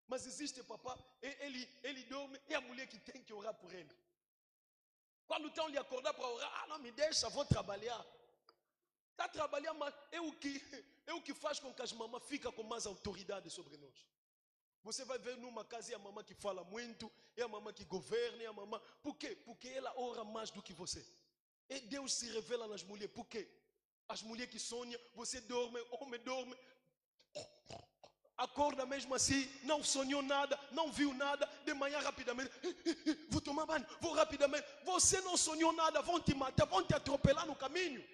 Mas existe papá, ele dorme, é a mulher que tem que orar por ele. Quando estão lhe acordar para orar, não me deixa, vou trabalhar. Está trabalhando, mas é o que faz com que as mamães fiquem com mais autoridade sobre nós. Você vai ver numa casa é a mamãe que fala muito, é a mamãe que governa, é a mamãe. Por quê? Porque ela ora mais do que você. E Deus se revela nas mulheres. Por quê? As mulheres que sonham, você dorme, homem dorme, acorda mesmo assim, não sonhou nada, não viu nada, de manhã rapidamente, vou tomar banho, vou rapidamente. Você não sonhou nada, vão te matar, vão te atropelar no caminho.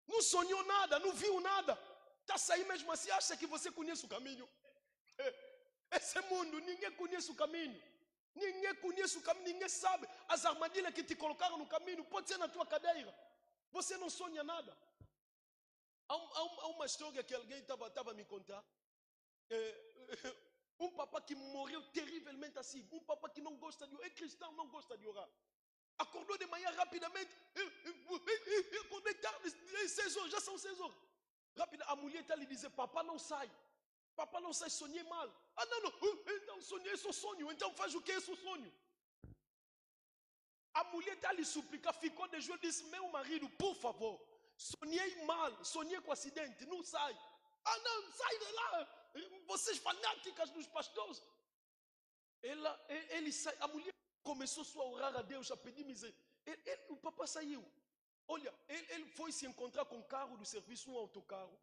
Não sonhou nada, não viu nada. Está saindo mesmo assim, acha que você conhece o caminho. Esse mundo, ninguém conhece o caminho. Ninguém sabe. As armadilhas que te colocaram no caminho, pode ser na tua cadeira. Você não sonha nada. Há uma história que alguém estava a me contar. Um papá que morreu terrivelmente assim. Um papá que não gosta de orar. É cristão, não gosta de orar. Acordou de manhã rapidamente. Acordei tarde, 6 horas, já são 6 horas. Rápido, a mulher está lhe dizer, papá não sai. Papá não sai, sonhei mal. Não. Então sonhei, isso sonho. Então faz o que é isso sonho? A mulher está lhe suplicar, ficou de joelho e disse, meu marido, por favor, sonhei mal, sonhei com acidente, não sai. Não, sai de lá. Vocês fanáticas dos pastores. Ele sai, a mulher começou só a orar a Deus, a pedir misericórdia. O papá saiu. Olha, ele foi se encontrar com o carro do serviço, um autocarro.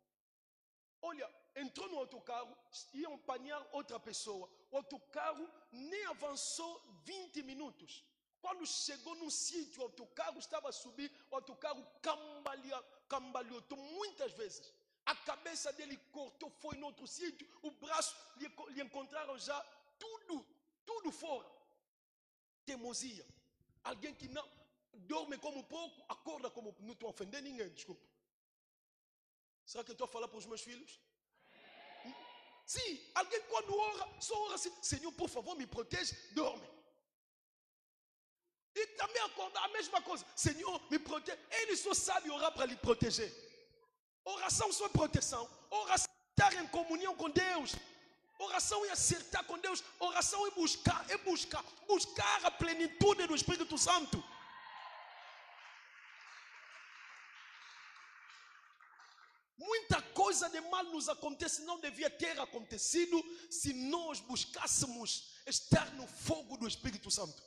Olha, entrou no autocarro, iam apanhar outra pessoa. O autocarro nem avançou 20 minutos. Quando chegou no sítio, o autocarro estava a subir, o autocarro cambaleou muitas vezes. A cabeça dele cortou, foi em outro sítio. O braço, lhe encontraram já tudo fora. Teimosia. Alguém que não dorme como pouco, acorda como... Não estou a ofender ninguém, desculpa. Será que eu estou a falar para os meus filhos? Sim, alguém quando ora, só ora assim: Senhor, por favor, me protege, dorme. E também acordar a mesma coisa: Senhor, me protege. Ele só sabe orar para lhe proteger. Oração só é proteção. Oração é estar em comunhão com Deus. Oração é acertar com Deus. Oração é buscar a plenitude do Espírito Santo. Muita coisa de mal nos acontece, não devia ter acontecido se nós buscássemos estar no fogo do Espírito Santo.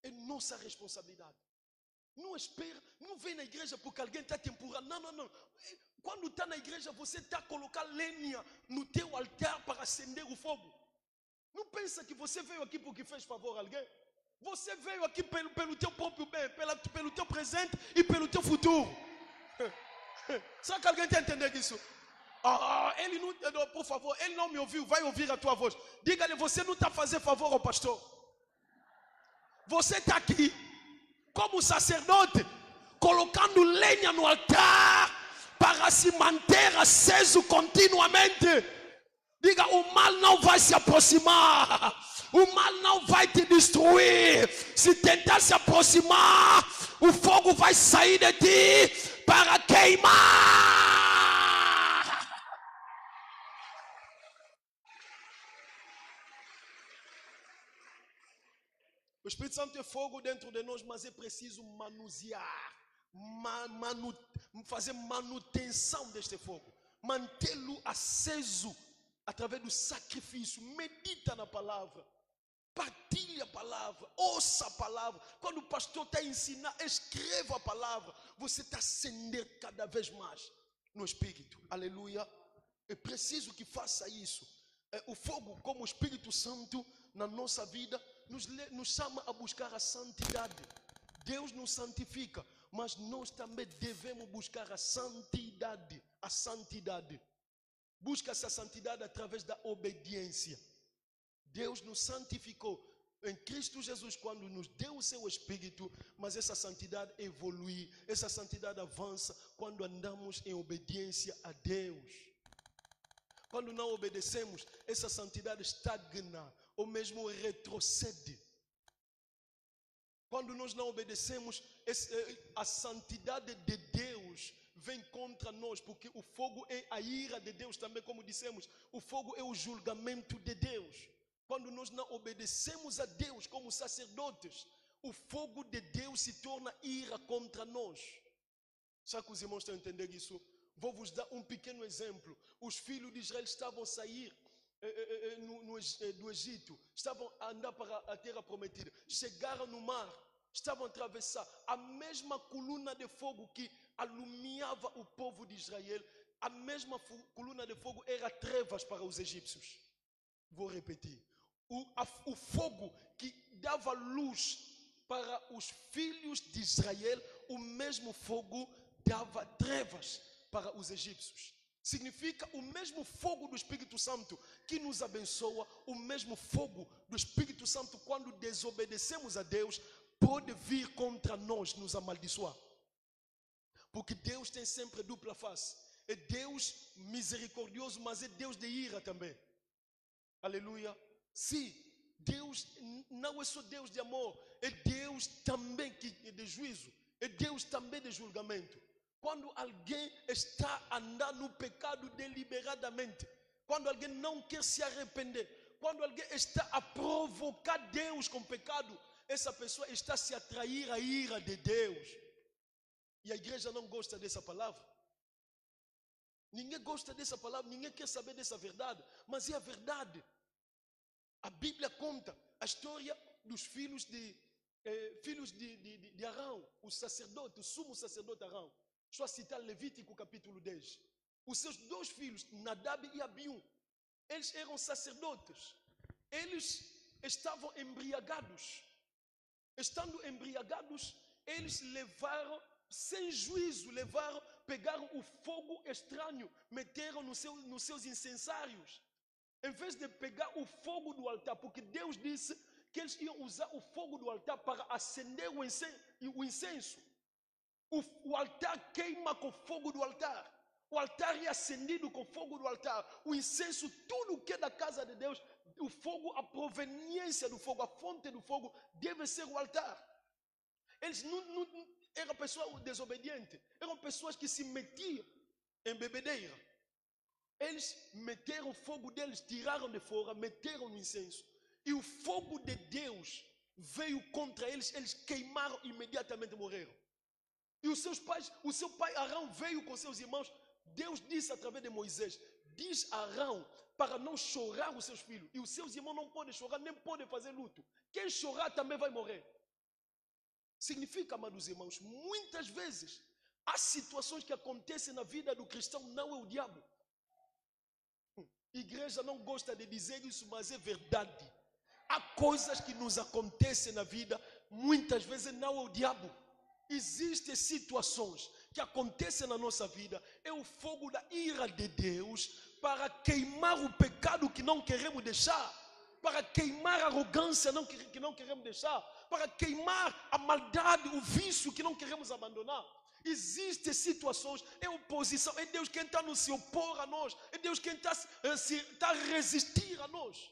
É nossa responsabilidade. Não espera, não vem na igreja porque alguém está te empurrando. Não. Quando está na igreja, você está a colocar lenha no teu altar para acender o fogo. Não pensa que você veio aqui porque fez favor a alguém. Você veio aqui pelo teu próprio bem, pelo teu presente e pelo teu futuro. Será que alguém está entendendo isso? Ele não, por favor, ele não me ouviu, vai ouvir a tua voz. Diga-lhe: você não está a fazer favor ao pastor. Você está aqui como sacerdote, colocando lenha no altar para se manter aceso continuamente. Diga: o mal não vai se aproximar, o mal não vai te destruir. Se tentar se aproximar, o fogo vai sair de ti para queimar. O Espírito Santo é fogo dentro de nós, mas é preciso manusear, fazer manutenção deste fogo, mantê-lo aceso através do sacrifício. Medita na palavra, partilha a palavra, ouça a palavra. Quando o pastor está a ensinar, escreva a palavra. Você está a acender cada vez mais no Espírito. Aleluia. É preciso que faça isso. O fogo, como o Espírito Santo na nossa vida, nos chama a buscar a santidade. Deus nos santifica, mas nós também devemos buscar a santidade. A santidade. Busca-se a santidade através da obediência. Deus nos santificou em Cristo Jesus quando nos deu o seu Espírito, mas essa santidade evolui, essa santidade avança quando andamos em obediência a Deus. Quando não obedecemos, essa santidade estagna ou mesmo retrocede. Quando nós não obedecemos, a santidade de Deus vem contra nós, porque o fogo é a ira de Deus também, como dissemos. O fogo é o julgamento de Deus. Quando nós não obedecemos a Deus como sacerdotes, o fogo de Deus se torna ira contra nós. Será que os irmãos estão a entender isso? Vou vos dar um pequeno exemplo. Os filhos de Israel estavam a sair do Egito, estavam a andar para a terra prometida. Chegaram no mar, estavam a atravessar. A mesma coluna de fogo que alumiava o povo de Israel, a mesma coluna de fogo era trevas para os egípcios. Vou repetir. O fogo que dava luz para os filhos de Israel, o mesmo fogo dava trevas para os egípcios. Significa o mesmo fogo do Espírito Santo que nos abençoa, o mesmo fogo do Espírito Santo quando desobedecemos a Deus, pode vir contra nós, nos amaldiçoar. Porque Deus tem sempre dupla face. É Deus misericordioso, mas é Deus de ira também. Aleluia. Sim, Deus não é só Deus de amor, é Deus também de juízo, é Deus também de julgamento. Quando alguém está andando no pecado deliberadamente, quando alguém não quer se arrepender, quando alguém está a provocar Deus com pecado, essa pessoa está a se atrair a ira de Deus. E a igreja não gosta dessa palavra. Ninguém gosta dessa palavra, ninguém quer saber dessa verdade, mas é a verdade. A Bíblia conta a história dos filhos de Arão, o sacerdote, o sumo sacerdote Arão. Só citar Levítico capítulo 10. Os seus dois filhos, Nadab e Abiú, eles eram sacerdotes. Eles estavam embriagados. Estando embriagados, eles levaram, sem juízo, levaram pegaram o fogo estranho, meteram nos seus incensários. Em vez de pegar o fogo do altar, porque Deus disse que eles iam usar o fogo do altar para acender o incenso. O altar queima com o fogo do altar. O altar é acendido com o fogo do altar. O incenso, tudo que é da casa de Deus, o fogo, a proveniência do fogo, a fonte do fogo, deve ser o altar. Eles não eram pessoas desobedientes, eram pessoas que se metiam em bebedeira. Eles meteram o fogo deles, tiraram de fora, meteram no incenso. E o fogo de Deus veio contra eles, eles queimaram e imediatamente morreram. E os seus pais, o seu pai Arão veio com seus irmãos. Deus disse através de Moisés, diz a Arão para não chorar os seus filhos. E os seus irmãos não podem chorar, nem podem fazer luto. Quem chorar também vai morrer. Significa, amados irmãos, muitas vezes há situações que acontecem na vida do cristão, não é o diabo. Igreja não gosta de dizer isso, mas é verdade. Há coisas que nos acontecem na vida, muitas vezes não é o diabo. Existem situações que acontecem na nossa vida, é o fogo da ira de Deus para queimar o pecado que não queremos deixar, para queimar a arrogância que não queremos deixar, para queimar a maldade, o vício que não queremos abandonar. Existem situações, é oposição, é Deus quem está nos se opor a nós, é Deus quem está a resistir a nós.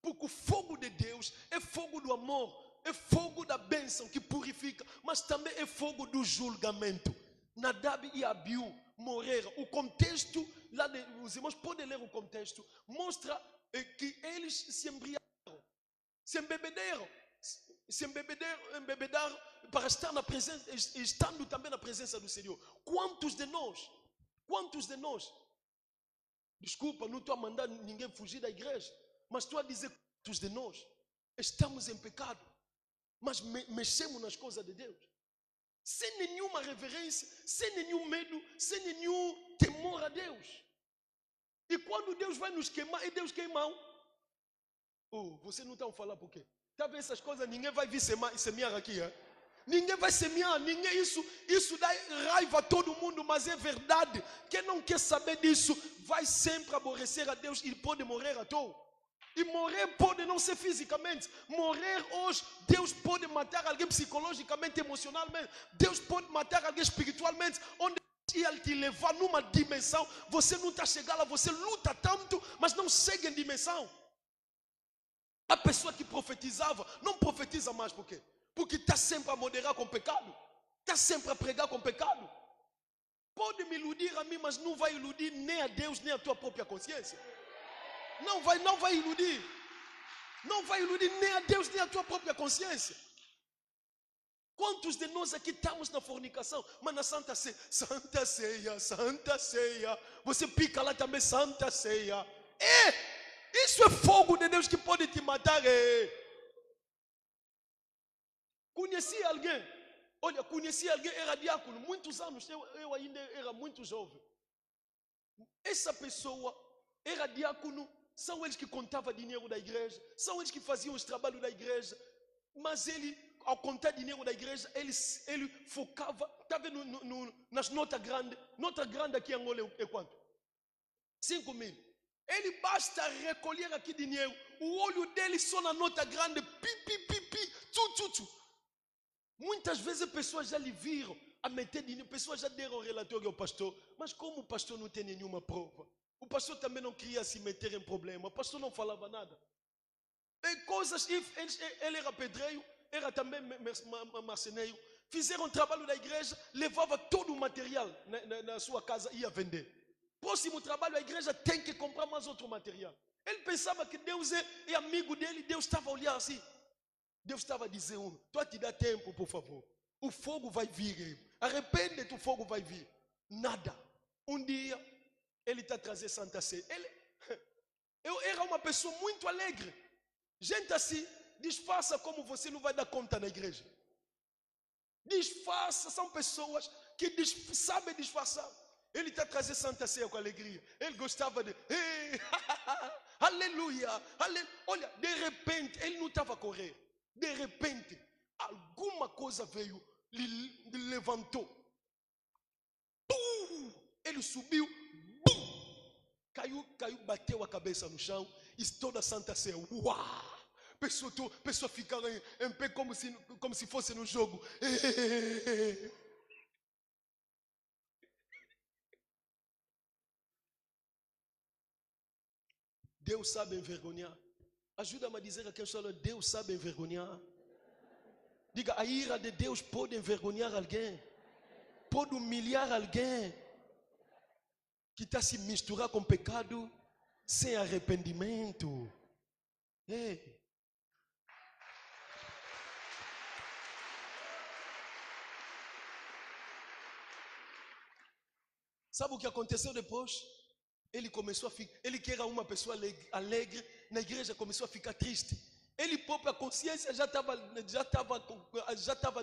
Porque o fogo de Deus é fogo do amor, é fogo da bênção que purifica, mas também é fogo do julgamento. Nadab e Abiú morreram. O contexto, os irmãos podem ler o contexto, mostra que eles se embriagaram, se embebedaram para estar na presença, estando também na presença do Senhor. Quantos de nós, desculpa, não estou a mandar ninguém fugir da igreja, mas estou a dizer quantos de nós estamos em pecado, mas mexemos nas coisas de Deus, sem nenhuma reverência, sem nenhum medo, sem nenhum temor a Deus. E quando Deus vai nos queimar, é Deus queimar. Oh, você não está a falar por quê? Está vendo essas coisas? Ninguém vai vir semear aqui, hein? Ninguém vai semear, ninguém, isso dá raiva a todo mundo, mas é verdade. Quem não quer saber disso vai sempre aborrecer a Deus e pode morrer à toa. E morrer pode não ser fisicamente. Morrer hoje, Deus pode matar alguém psicologicamente, emocionalmente. Deus pode matar alguém espiritualmente. Onde Ele te levar numa dimensão, você não está chegando lá, você luta tanto, mas não chega em dimensão. A pessoa que profetizava, não profetiza mais, por quê? Porque está sempre a moderar com pecado, está sempre a pregar com pecado. Pode me iludir a mim, mas não vai iludir nem a Deus, nem a tua própria consciência. Não vai iludir. Não vai iludir nem a Deus, nem a tua própria consciência. Quantos de nós aqui estamos na fornicação, mas na Santa Ceia? Santa Ceia, Santa Ceia. Você pica lá também, Santa Ceia. Isso é fogo de Deus que pode te matar. Conheci alguém, era diácono, muitos anos, eu ainda era muito jovem. Essa pessoa era diácono, são eles que contavam dinheiro da igreja, são eles que faziam os trabalhos da igreja, mas ele, ao contar dinheiro da igreja, ele focava, está vendo nas notas grandes, nota grande aqui em Angola é quanto? 5 mil. Ele basta recolher aqui dinheiro, o olho dele só na nota grande, tchu. Muitas vezes as pessoas já lhe viram a meter dinheiro, pessoas já deram relatório ao pastor, mas como o pastor não tem nenhuma prova, o pastor também não queria se meter em problema, o pastor não falava nada. E coisas, ele era pedreiro, era também marceneiro, fizeram o trabalho da igreja, levava todo o material na sua casa e ia vender. Próximo trabalho, a igreja tem que comprar mais outro material. Ele pensava que Deus é amigo dele, Deus estava a olhar assim. Deus estava a dizer, tu a te dar tempo, por favor. O fogo vai vir. Arrepende-te, o fogo vai vir. Nada. Um dia, ele está a trazer Santa Ceia. Eu era uma pessoa muito alegre. Gente assim, disfarça como você não vai dar conta na igreja. Disfarça, são pessoas que sabem disfarçar. Ele está a trazer Santa Ceia com alegria. Ele gostava de... aleluia, aleluia. Olha, de repente, ele não estava a correr. De repente, alguma coisa veio, lhe levantou. Ele subiu, bum! Caiu, bateu a cabeça no chão e toda a Santa Ceia. Uau! Pessoa ficava em pé como se fosse no jogo. Deus sabe envergonhar. Ajuda-me a dizer a quem fala, Deus sabe envergonhar. Diga, a ira de Deus pode envergonhar alguém. Pode humilhar alguém que está se misturar com pecado sem arrependimento. Ei. Sabe o que aconteceu depois? Ele começou a ficar, ele que era uma pessoa alegre, na igreja começou a ficar triste. Ele próprio, a consciência já estava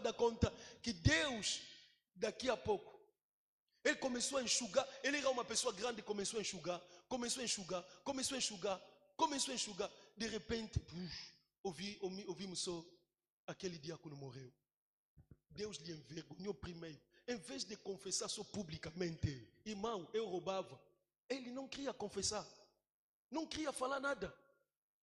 da conta que Deus, daqui a pouco, ele começou a enxugar. Ele era uma pessoa grande, começou a enxugar. De repente, ouvimos só, aquele diácono morreu. Deus lhe envergonhou primeiro. Em vez de confessar só publicamente, irmão, eu roubava. Ele não queria confessar. Não queria falar nada.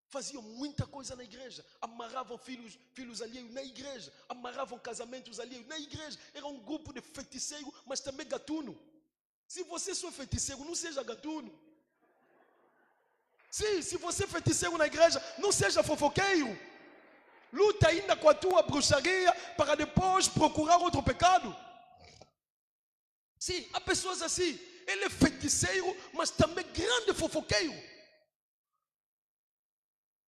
Faziam muita coisa na igreja. Amarravam filhos alheios na igreja. Amarravam casamentos alheios na igreja. Era um grupo de feiticeiro, mas também gatuno. Se você só é feiticeiro, não seja gatuno. Sim, se você é feiticeiro na igreja, não seja fofoqueiro. Luta ainda com a tua bruxaria para depois procurar outro pecado. Sim, há pessoas assim. Ele é feiticeiro, mas também grande fofoqueiro.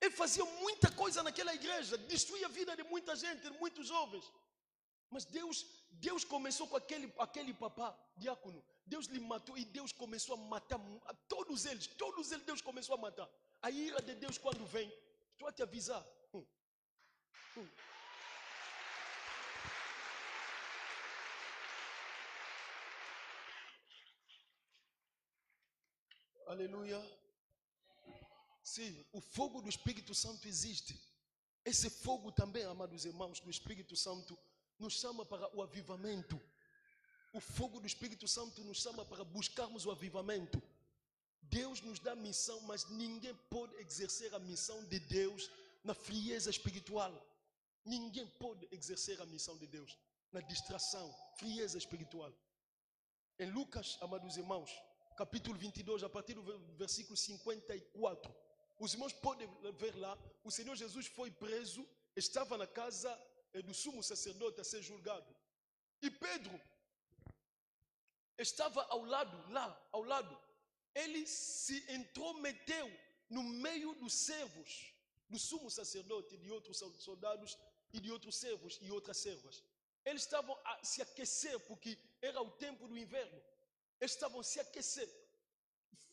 Ele fazia muita coisa naquela igreja, destruía a vida de muita gente, de muitos jovens. Mas Deus começou com aquele papá, diácono. Deus lhe matou e Deus começou a matar todos eles Deus começou a matar. A ira de Deus quando vem, estou a te avisar. Aleluia. Sim, o fogo do Espírito Santo existe. Esse fogo também, amados irmãos, do Espírito Santo nos chama para o avivamento. O fogo do Espírito Santo nos chama para buscarmos o avivamento. Deus nos dá missão, mas ninguém pode exercer a missão de Deus na frieza espiritual. Ninguém pode exercer a missão de Deus na distração, frieza espiritual. Em Lucas, amados irmãos, capítulo 22, a partir do versículo 54, os irmãos podem ver lá, o Senhor Jesus foi preso, estava na casa do sumo sacerdote a ser julgado. E Pedro estava ao lado. Ele se intrometeu no meio dos servos do sumo sacerdote, de outros soldados e de outros servos e outras servas. Eles estavam a se aquecer porque era o tempo do inverno. Eles estavam a se aquecer.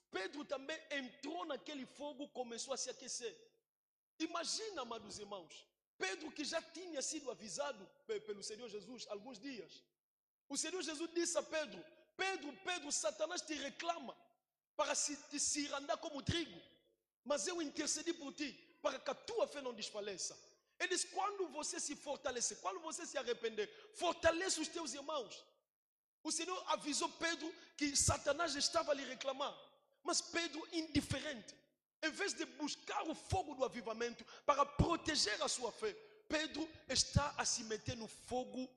Pedro também entrou naquele fogo, começou a se aquecer. Imagina, amados irmãos, Pedro que já tinha sido avisado pelo Senhor Jesus há alguns dias. O Senhor Jesus disse a Pedro: Pedro, Satanás te reclama para se andar como trigo, mas eu intercedi por ti, para que a tua fé não desfaleça. Ele diz: quando você se fortalecer, quando você se arrepender, fortaleça os teus irmãos. O Senhor avisou Pedro que Satanás estava a lhe reclamar, mas Pedro, indiferente, em vez de buscar o fogo do avivamento para proteger a sua fé, Pedro está a se meter no fogo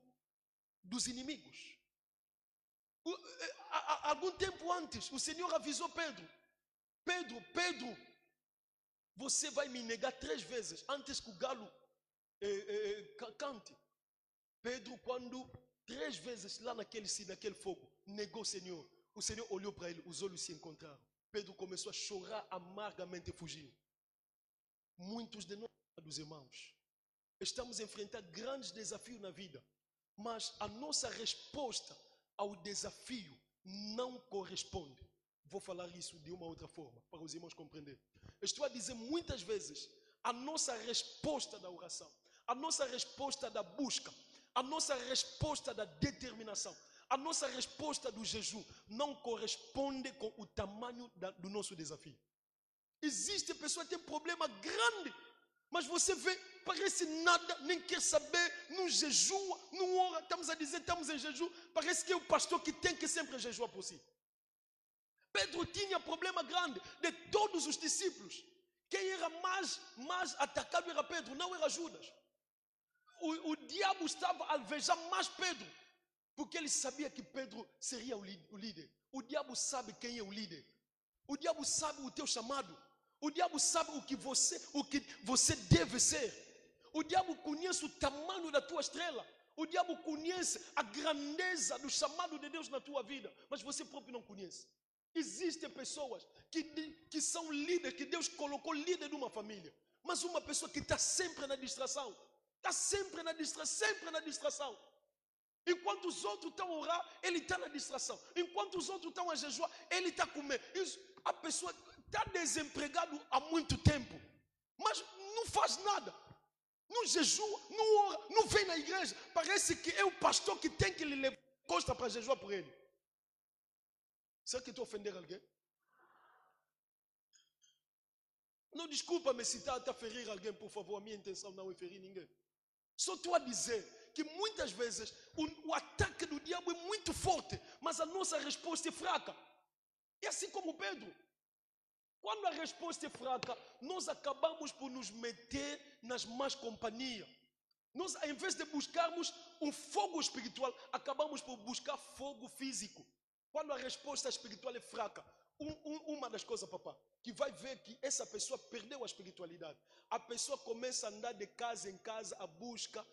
dos inimigos. Algum tempo antes, o Senhor avisou Pedro: Pedro, você vai me negar 3 vezes antes que o galo cante. Pedro, quando 3 vezes lá naquele fogo, negou o Senhor olhou para ele, os olhos se encontraram. Pedro começou a chorar amargamente e fugiu. Muitos de nós, dos irmãos, estamos a enfrentar grandes desafios na vida, mas a nossa resposta ao desafio não corresponde. Vou falar isso de uma outra forma, para os irmãos compreenderem. Estou a dizer muitas vezes, a nossa resposta da oração, a nossa resposta da busca, a nossa resposta da determinação, a nossa resposta do jejum não corresponde com o tamanho do nosso desafio. Existe pessoa que tem problema grande, mas você vê, parece nada, nem quer saber, não jejua, não ora. Estamos a dizer, estamos em jejum, parece que é o pastor que tem que sempre jejuar por si. Pedro tinha problema grande. De todos os discípulos, quem era mais atacado era Pedro, não era Judas. O diabo estava a alvejar mais Pedro, porque ele sabia que Pedro seria o líder. O diabo sabe quem é o líder. O diabo sabe o teu chamado. O diabo sabe o que você deve ser. O diabo conhece o tamanho da tua estrela. O diabo conhece a grandeza do chamado de Deus na tua vida, mas você próprio não conhece. Existem pessoas que são líderes, que Deus colocou líder de uma família, mas uma pessoa que está sempre na distração. Está sempre na distração. Enquanto os outros estão a orar, ele está na distração. Enquanto os outros estão a jejuar, ele está a comer. A pessoa está desempregado há muito tempo, mas não faz nada. Não jejua, não ora, não vem na igreja. Parece que é o pastor que tem que lhe levar costa para jejuar por ele. Será que estou a ofender alguém? Não, desculpa-me se está a ferir alguém, por favor. A minha intenção não é ferir ninguém. Só estou a dizer que muitas vezes o ataque do diabo é muito forte, mas a nossa resposta é fraca. É assim como Pedro. Quando a resposta é fraca, nós acabamos por nos meter nas más companhias. Nós, em vez de buscarmos um fogo espiritual, acabamos por buscar fogo físico. Quando a resposta espiritual é fraca, uma das coisas, papá, que vai ver que essa pessoa perdeu a espiritualidade. A pessoa começa a andar de casa em casa à busca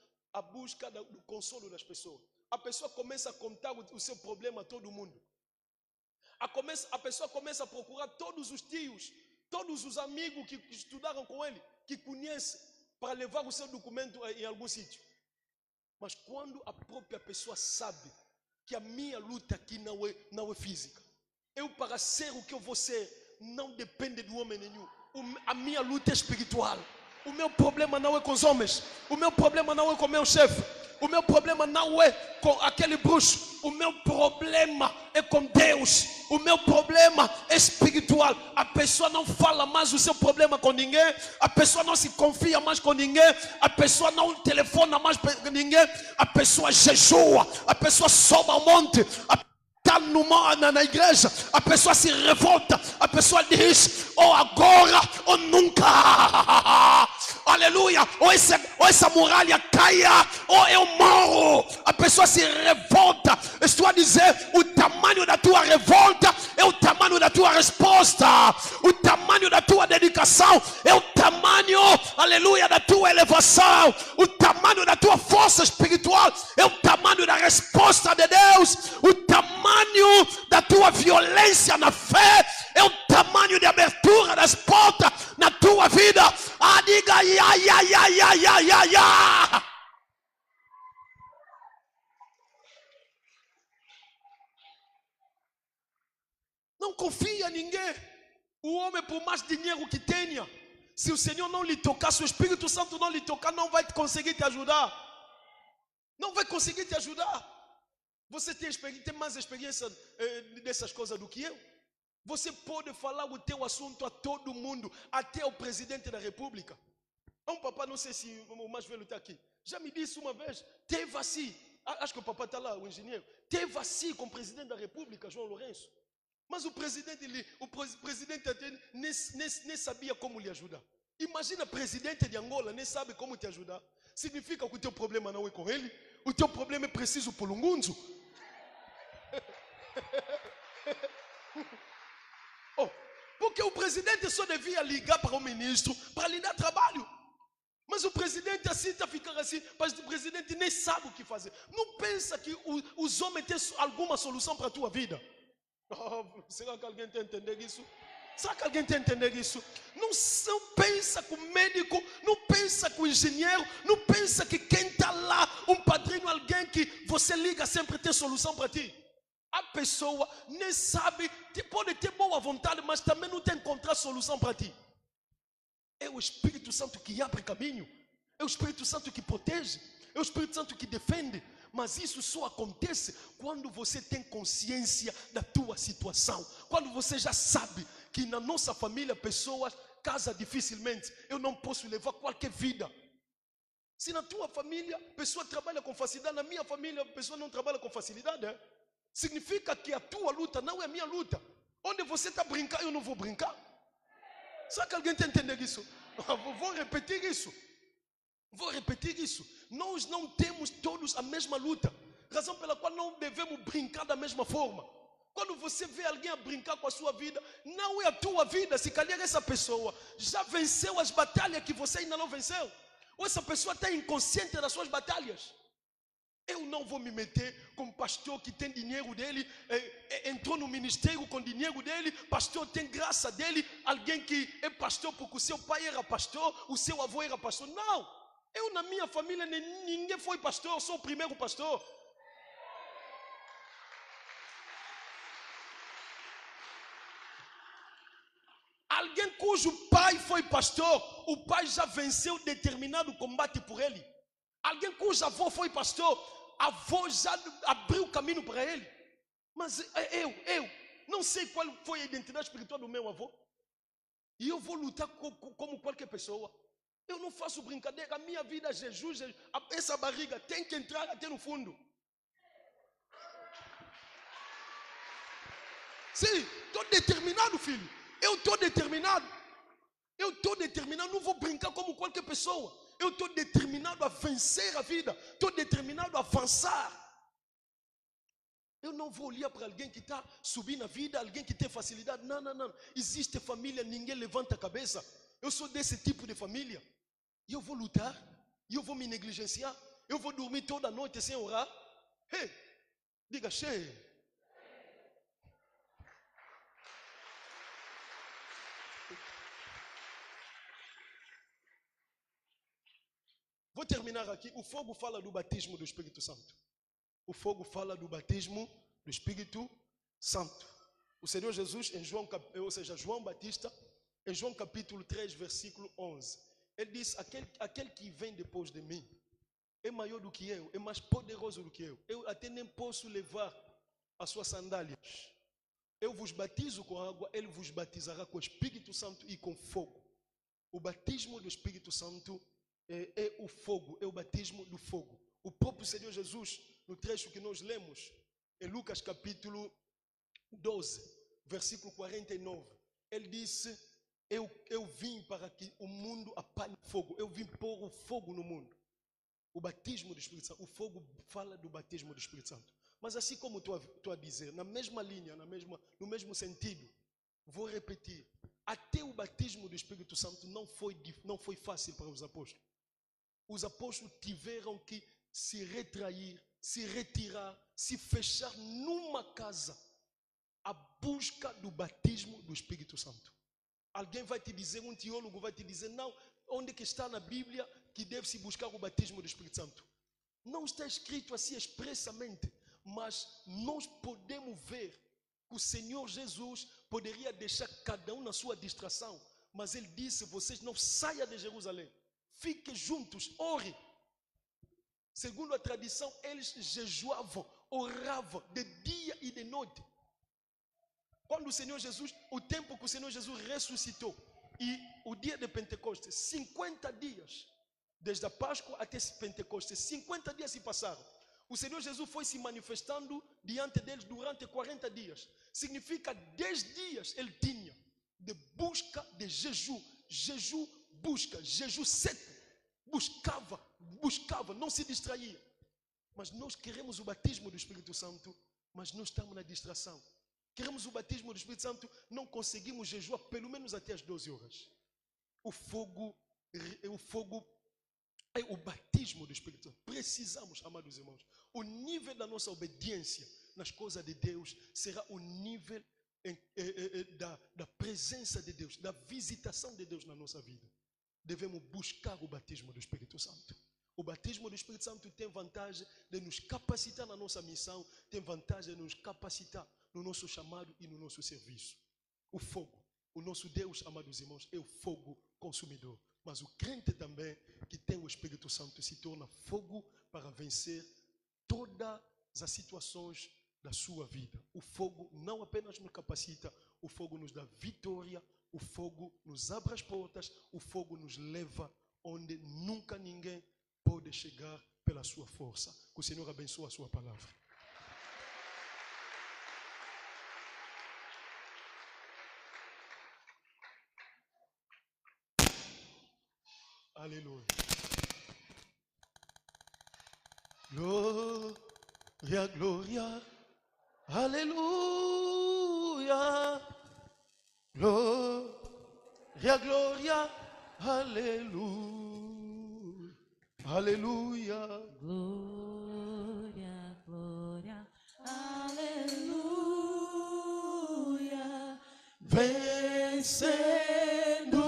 do consolo das pessoas. A pessoa começa a contar o seu problema a todo mundo. A pessoa começa a procurar todos os tios, todos os amigos que estudaram com ele, que conhece, para levar o seu documento em algum sítio. Mas quando a própria pessoa sabe que a minha luta aqui não é física, eu para ser o que eu vou ser, não depende do homem nenhum. A minha luta é espiritual. O meu problema não é com os homens. O meu problema não é com o meu chefe. O meu problema não é com aquele bruxo. O meu problema é com Deus. O meu problema é espiritual. A pessoa não fala mais o seu problema com ninguém. A pessoa não se confia mais com ninguém. A pessoa não telefona mais com ninguém. A pessoa jejua. A pessoa sobe ao monte. Está na igreja. A pessoa se revolta. A pessoa diz: ou agora ou nunca. Aleluia. Ou essa muralha caia ou eu morro. A pessoa se revolta. Estou a dizer, o tamanho da tua revolta é o tamanho da tua resposta. O tamanho da tua dedicação é o tamanho, aleluia, da tua elevação. O tamanho da tua força espiritual é o tamanho da resposta de Deus. O tamanho da tua violência na fé é o tamanho de abertura das portas na tua vida. Diga ya. Não confia em ninguém. O homem, por mais dinheiro que tenha, se o Senhor não lhe tocar, se o Espírito Santo não lhe tocar, não vai conseguir te ajudar. Não vai conseguir te ajudar. Você tem mais experiência dessas coisas do que eu. Você pode falar o teu assunto a todo mundo, até ao presidente da república. Um papá, não sei se o mais velho está aqui, já me disse uma vez, teve assim, acho que o papá está lá, o engenheiro, teve assim com o presidente da república, João Lourenço. Mas o presidente até nem sabia como lhe ajudar. Imagina, presidente de Angola nem sabe como te ajudar. Significa que o teu problema não é com ele, o teu problema é preciso por lungunzo. Porque o presidente só devia ligar para o ministro para lhe dar trabalho. Mas o presidente assim está ficando assim, mas o presidente nem sabe o que fazer. Não pensa que os homens têm alguma solução para a tua vida. Será que alguém tem a entender isso? Será que alguém tem a entender isso? Não pensa que o médico, não pensa que o engenheiro, não pensa que quem está lá, um padrinho, alguém que você liga sempre tem solução para ti. A pessoa nem sabe, pode ter boa vontade, mas também não tem encontrar solução para ti. É o Espírito Santo que abre caminho. É o Espírito Santo que protege. É o Espírito Santo que defende. Mas isso só acontece quando você tem consciência da tua situação. Quando você já sabe que na nossa família pessoas casam dificilmente. Eu não posso levar qualquer vida. Se na tua família a pessoa trabalha com facilidade, na minha família a pessoa não trabalha com facilidade. Significa que a tua luta não é a minha luta. Onde você está brincando, eu não vou brincar. Será que alguém está entendendo isso? Vou repetir isso. Vou repetir isso. Nós não temos todos a mesma luta. Razão pela qual não devemos brincar da mesma forma. Quando você vê alguém a brincar com a sua vida, não é a tua vida. Se calhar essa pessoa já venceu as batalhas que você ainda não venceu. Ou essa pessoa está inconsciente das suas batalhas. Eu não vou me meter com um pastor que tem dinheiro dele, entrou no ministério com dinheiro dele, pastor tem graça dele, alguém que é pastor porque o seu pai era pastor, o seu avô era pastor. Não! Eu na minha família ninguém foi pastor, eu sou o primeiro pastor. Alguém cujo pai foi pastor, o pai já venceu determinado combate por ele. Alguém cujo avô foi pastor, avô já abriu o caminho para ele. Mas eu não sei qual foi a identidade espiritual do meu avô. E eu vou lutar como qualquer pessoa. Eu não faço brincadeira, a minha vida é jejum, essa barriga tem que entrar até no fundo. Sim, estou determinado, filho. Eu estou determinado. Eu estou determinado, não vou brincar como qualquer pessoa. Eu estou determinado a vencer a vida. Estou determinado a avançar. Eu não vou olhar para alguém que está subindo na vida, alguém que tem facilidade. Não, não, não. Existe família, ninguém levanta a cabeça. Eu sou desse tipo de família. E eu vou lutar. E eu vou me negligenciar. Eu vou dormir toda noite sem orar. Hey, diga, cheio. Vou terminar aqui. O fogo fala do batismo do Espírito Santo. O fogo fala do batismo do Espírito Santo. O Senhor Jesus, em João, ou seja, João Batista, em João capítulo 3, versículo 11, ele diz, aquele que vem depois de mim é maior do que eu, é mais poderoso do que eu. Eu até nem posso levar as suas sandálias. Eu vos batizo com água, ele vos batizará com o Espírito Santo e com fogo. O batismo do Espírito Santo é o fogo, é o batismo do fogo. O próprio Senhor Jesus, no trecho que nós lemos, em Lucas capítulo 12, versículo 49, ele disse, eu vim para que o mundo apague fogo, eu vim pôr o fogo no mundo. O batismo do Espírito Santo, o fogo fala do batismo do Espírito Santo. Mas assim como estou a dizer, na mesma linha, no mesmo sentido, vou repetir, até o batismo do Espírito Santo não foi fácil para os apóstolos. Os apóstolos tiveram que se retrair, se retirar, se fechar numa casa à busca do batismo do Espírito Santo. Alguém vai te dizer, um teólogo vai te dizer, não, onde que está na Bíblia que deve-se buscar o batismo do Espírito Santo? Não está escrito assim expressamente, mas nós podemos ver que o Senhor Jesus poderia deixar cada um na sua distração, mas ele disse, vocês não saiam de Jerusalém, fiquem juntos, orem. Segundo a tradição, eles jejuavam, oravam de dia e de noite. Quando o Senhor Jesus, o tempo que o Senhor Jesus ressuscitou, e o dia de Pentecostes, 50 dias, desde a Páscoa até Pentecostes, 50 dias se passaram. O Senhor Jesus foi se manifestando diante deles durante 40 dias. Significa 10 dias ele tinha de busca de jejum. Jejum, busca, jejum seco. Buscava, não se distraía. Mas nós queremos o batismo do Espírito Santo, mas nós estamos na distração. Queremos o batismo do Espírito Santo, não conseguimos jejuar pelo menos até as 12 horas. O fogo é o batismo do Espírito Santo. Precisamos, amados irmãos, o nível da nossa obediência nas coisas de Deus será o nível da presença de Deus, da visitação de Deus na nossa vida. Devemos buscar o batismo do Espírito Santo. O batismo do Espírito Santo tem vantagem de nos capacitar na nossa missão, tem vantagem de nos capacitar no nosso chamado e no nosso serviço. O fogo, o nosso Deus, amados irmãos, é o fogo consumidor. Mas o crente também, que tem o Espírito Santo, se torna fogo para vencer todas as situações da sua vida. O fogo não apenas nos capacita, o fogo nos dá vitória, o fogo nos abre as portas, o fogo nos leva onde nunca ninguém pode chegar pela sua força. Que o Senhor abençoe a sua palavra. Alléluia. Gloria, gloria. Alléluia. Gloria, gloria. Alléluia. Alléluia. Glória, glória, aleluia. Vencendo,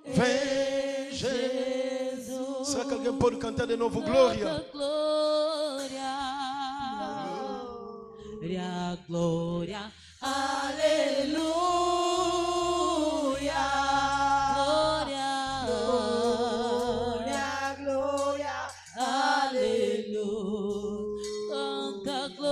vem Jesus. Será que alguém pode cantar de novo? Glória. Glória, glória, glória, aleluia. Glória, glória, aleluia. Canta glória.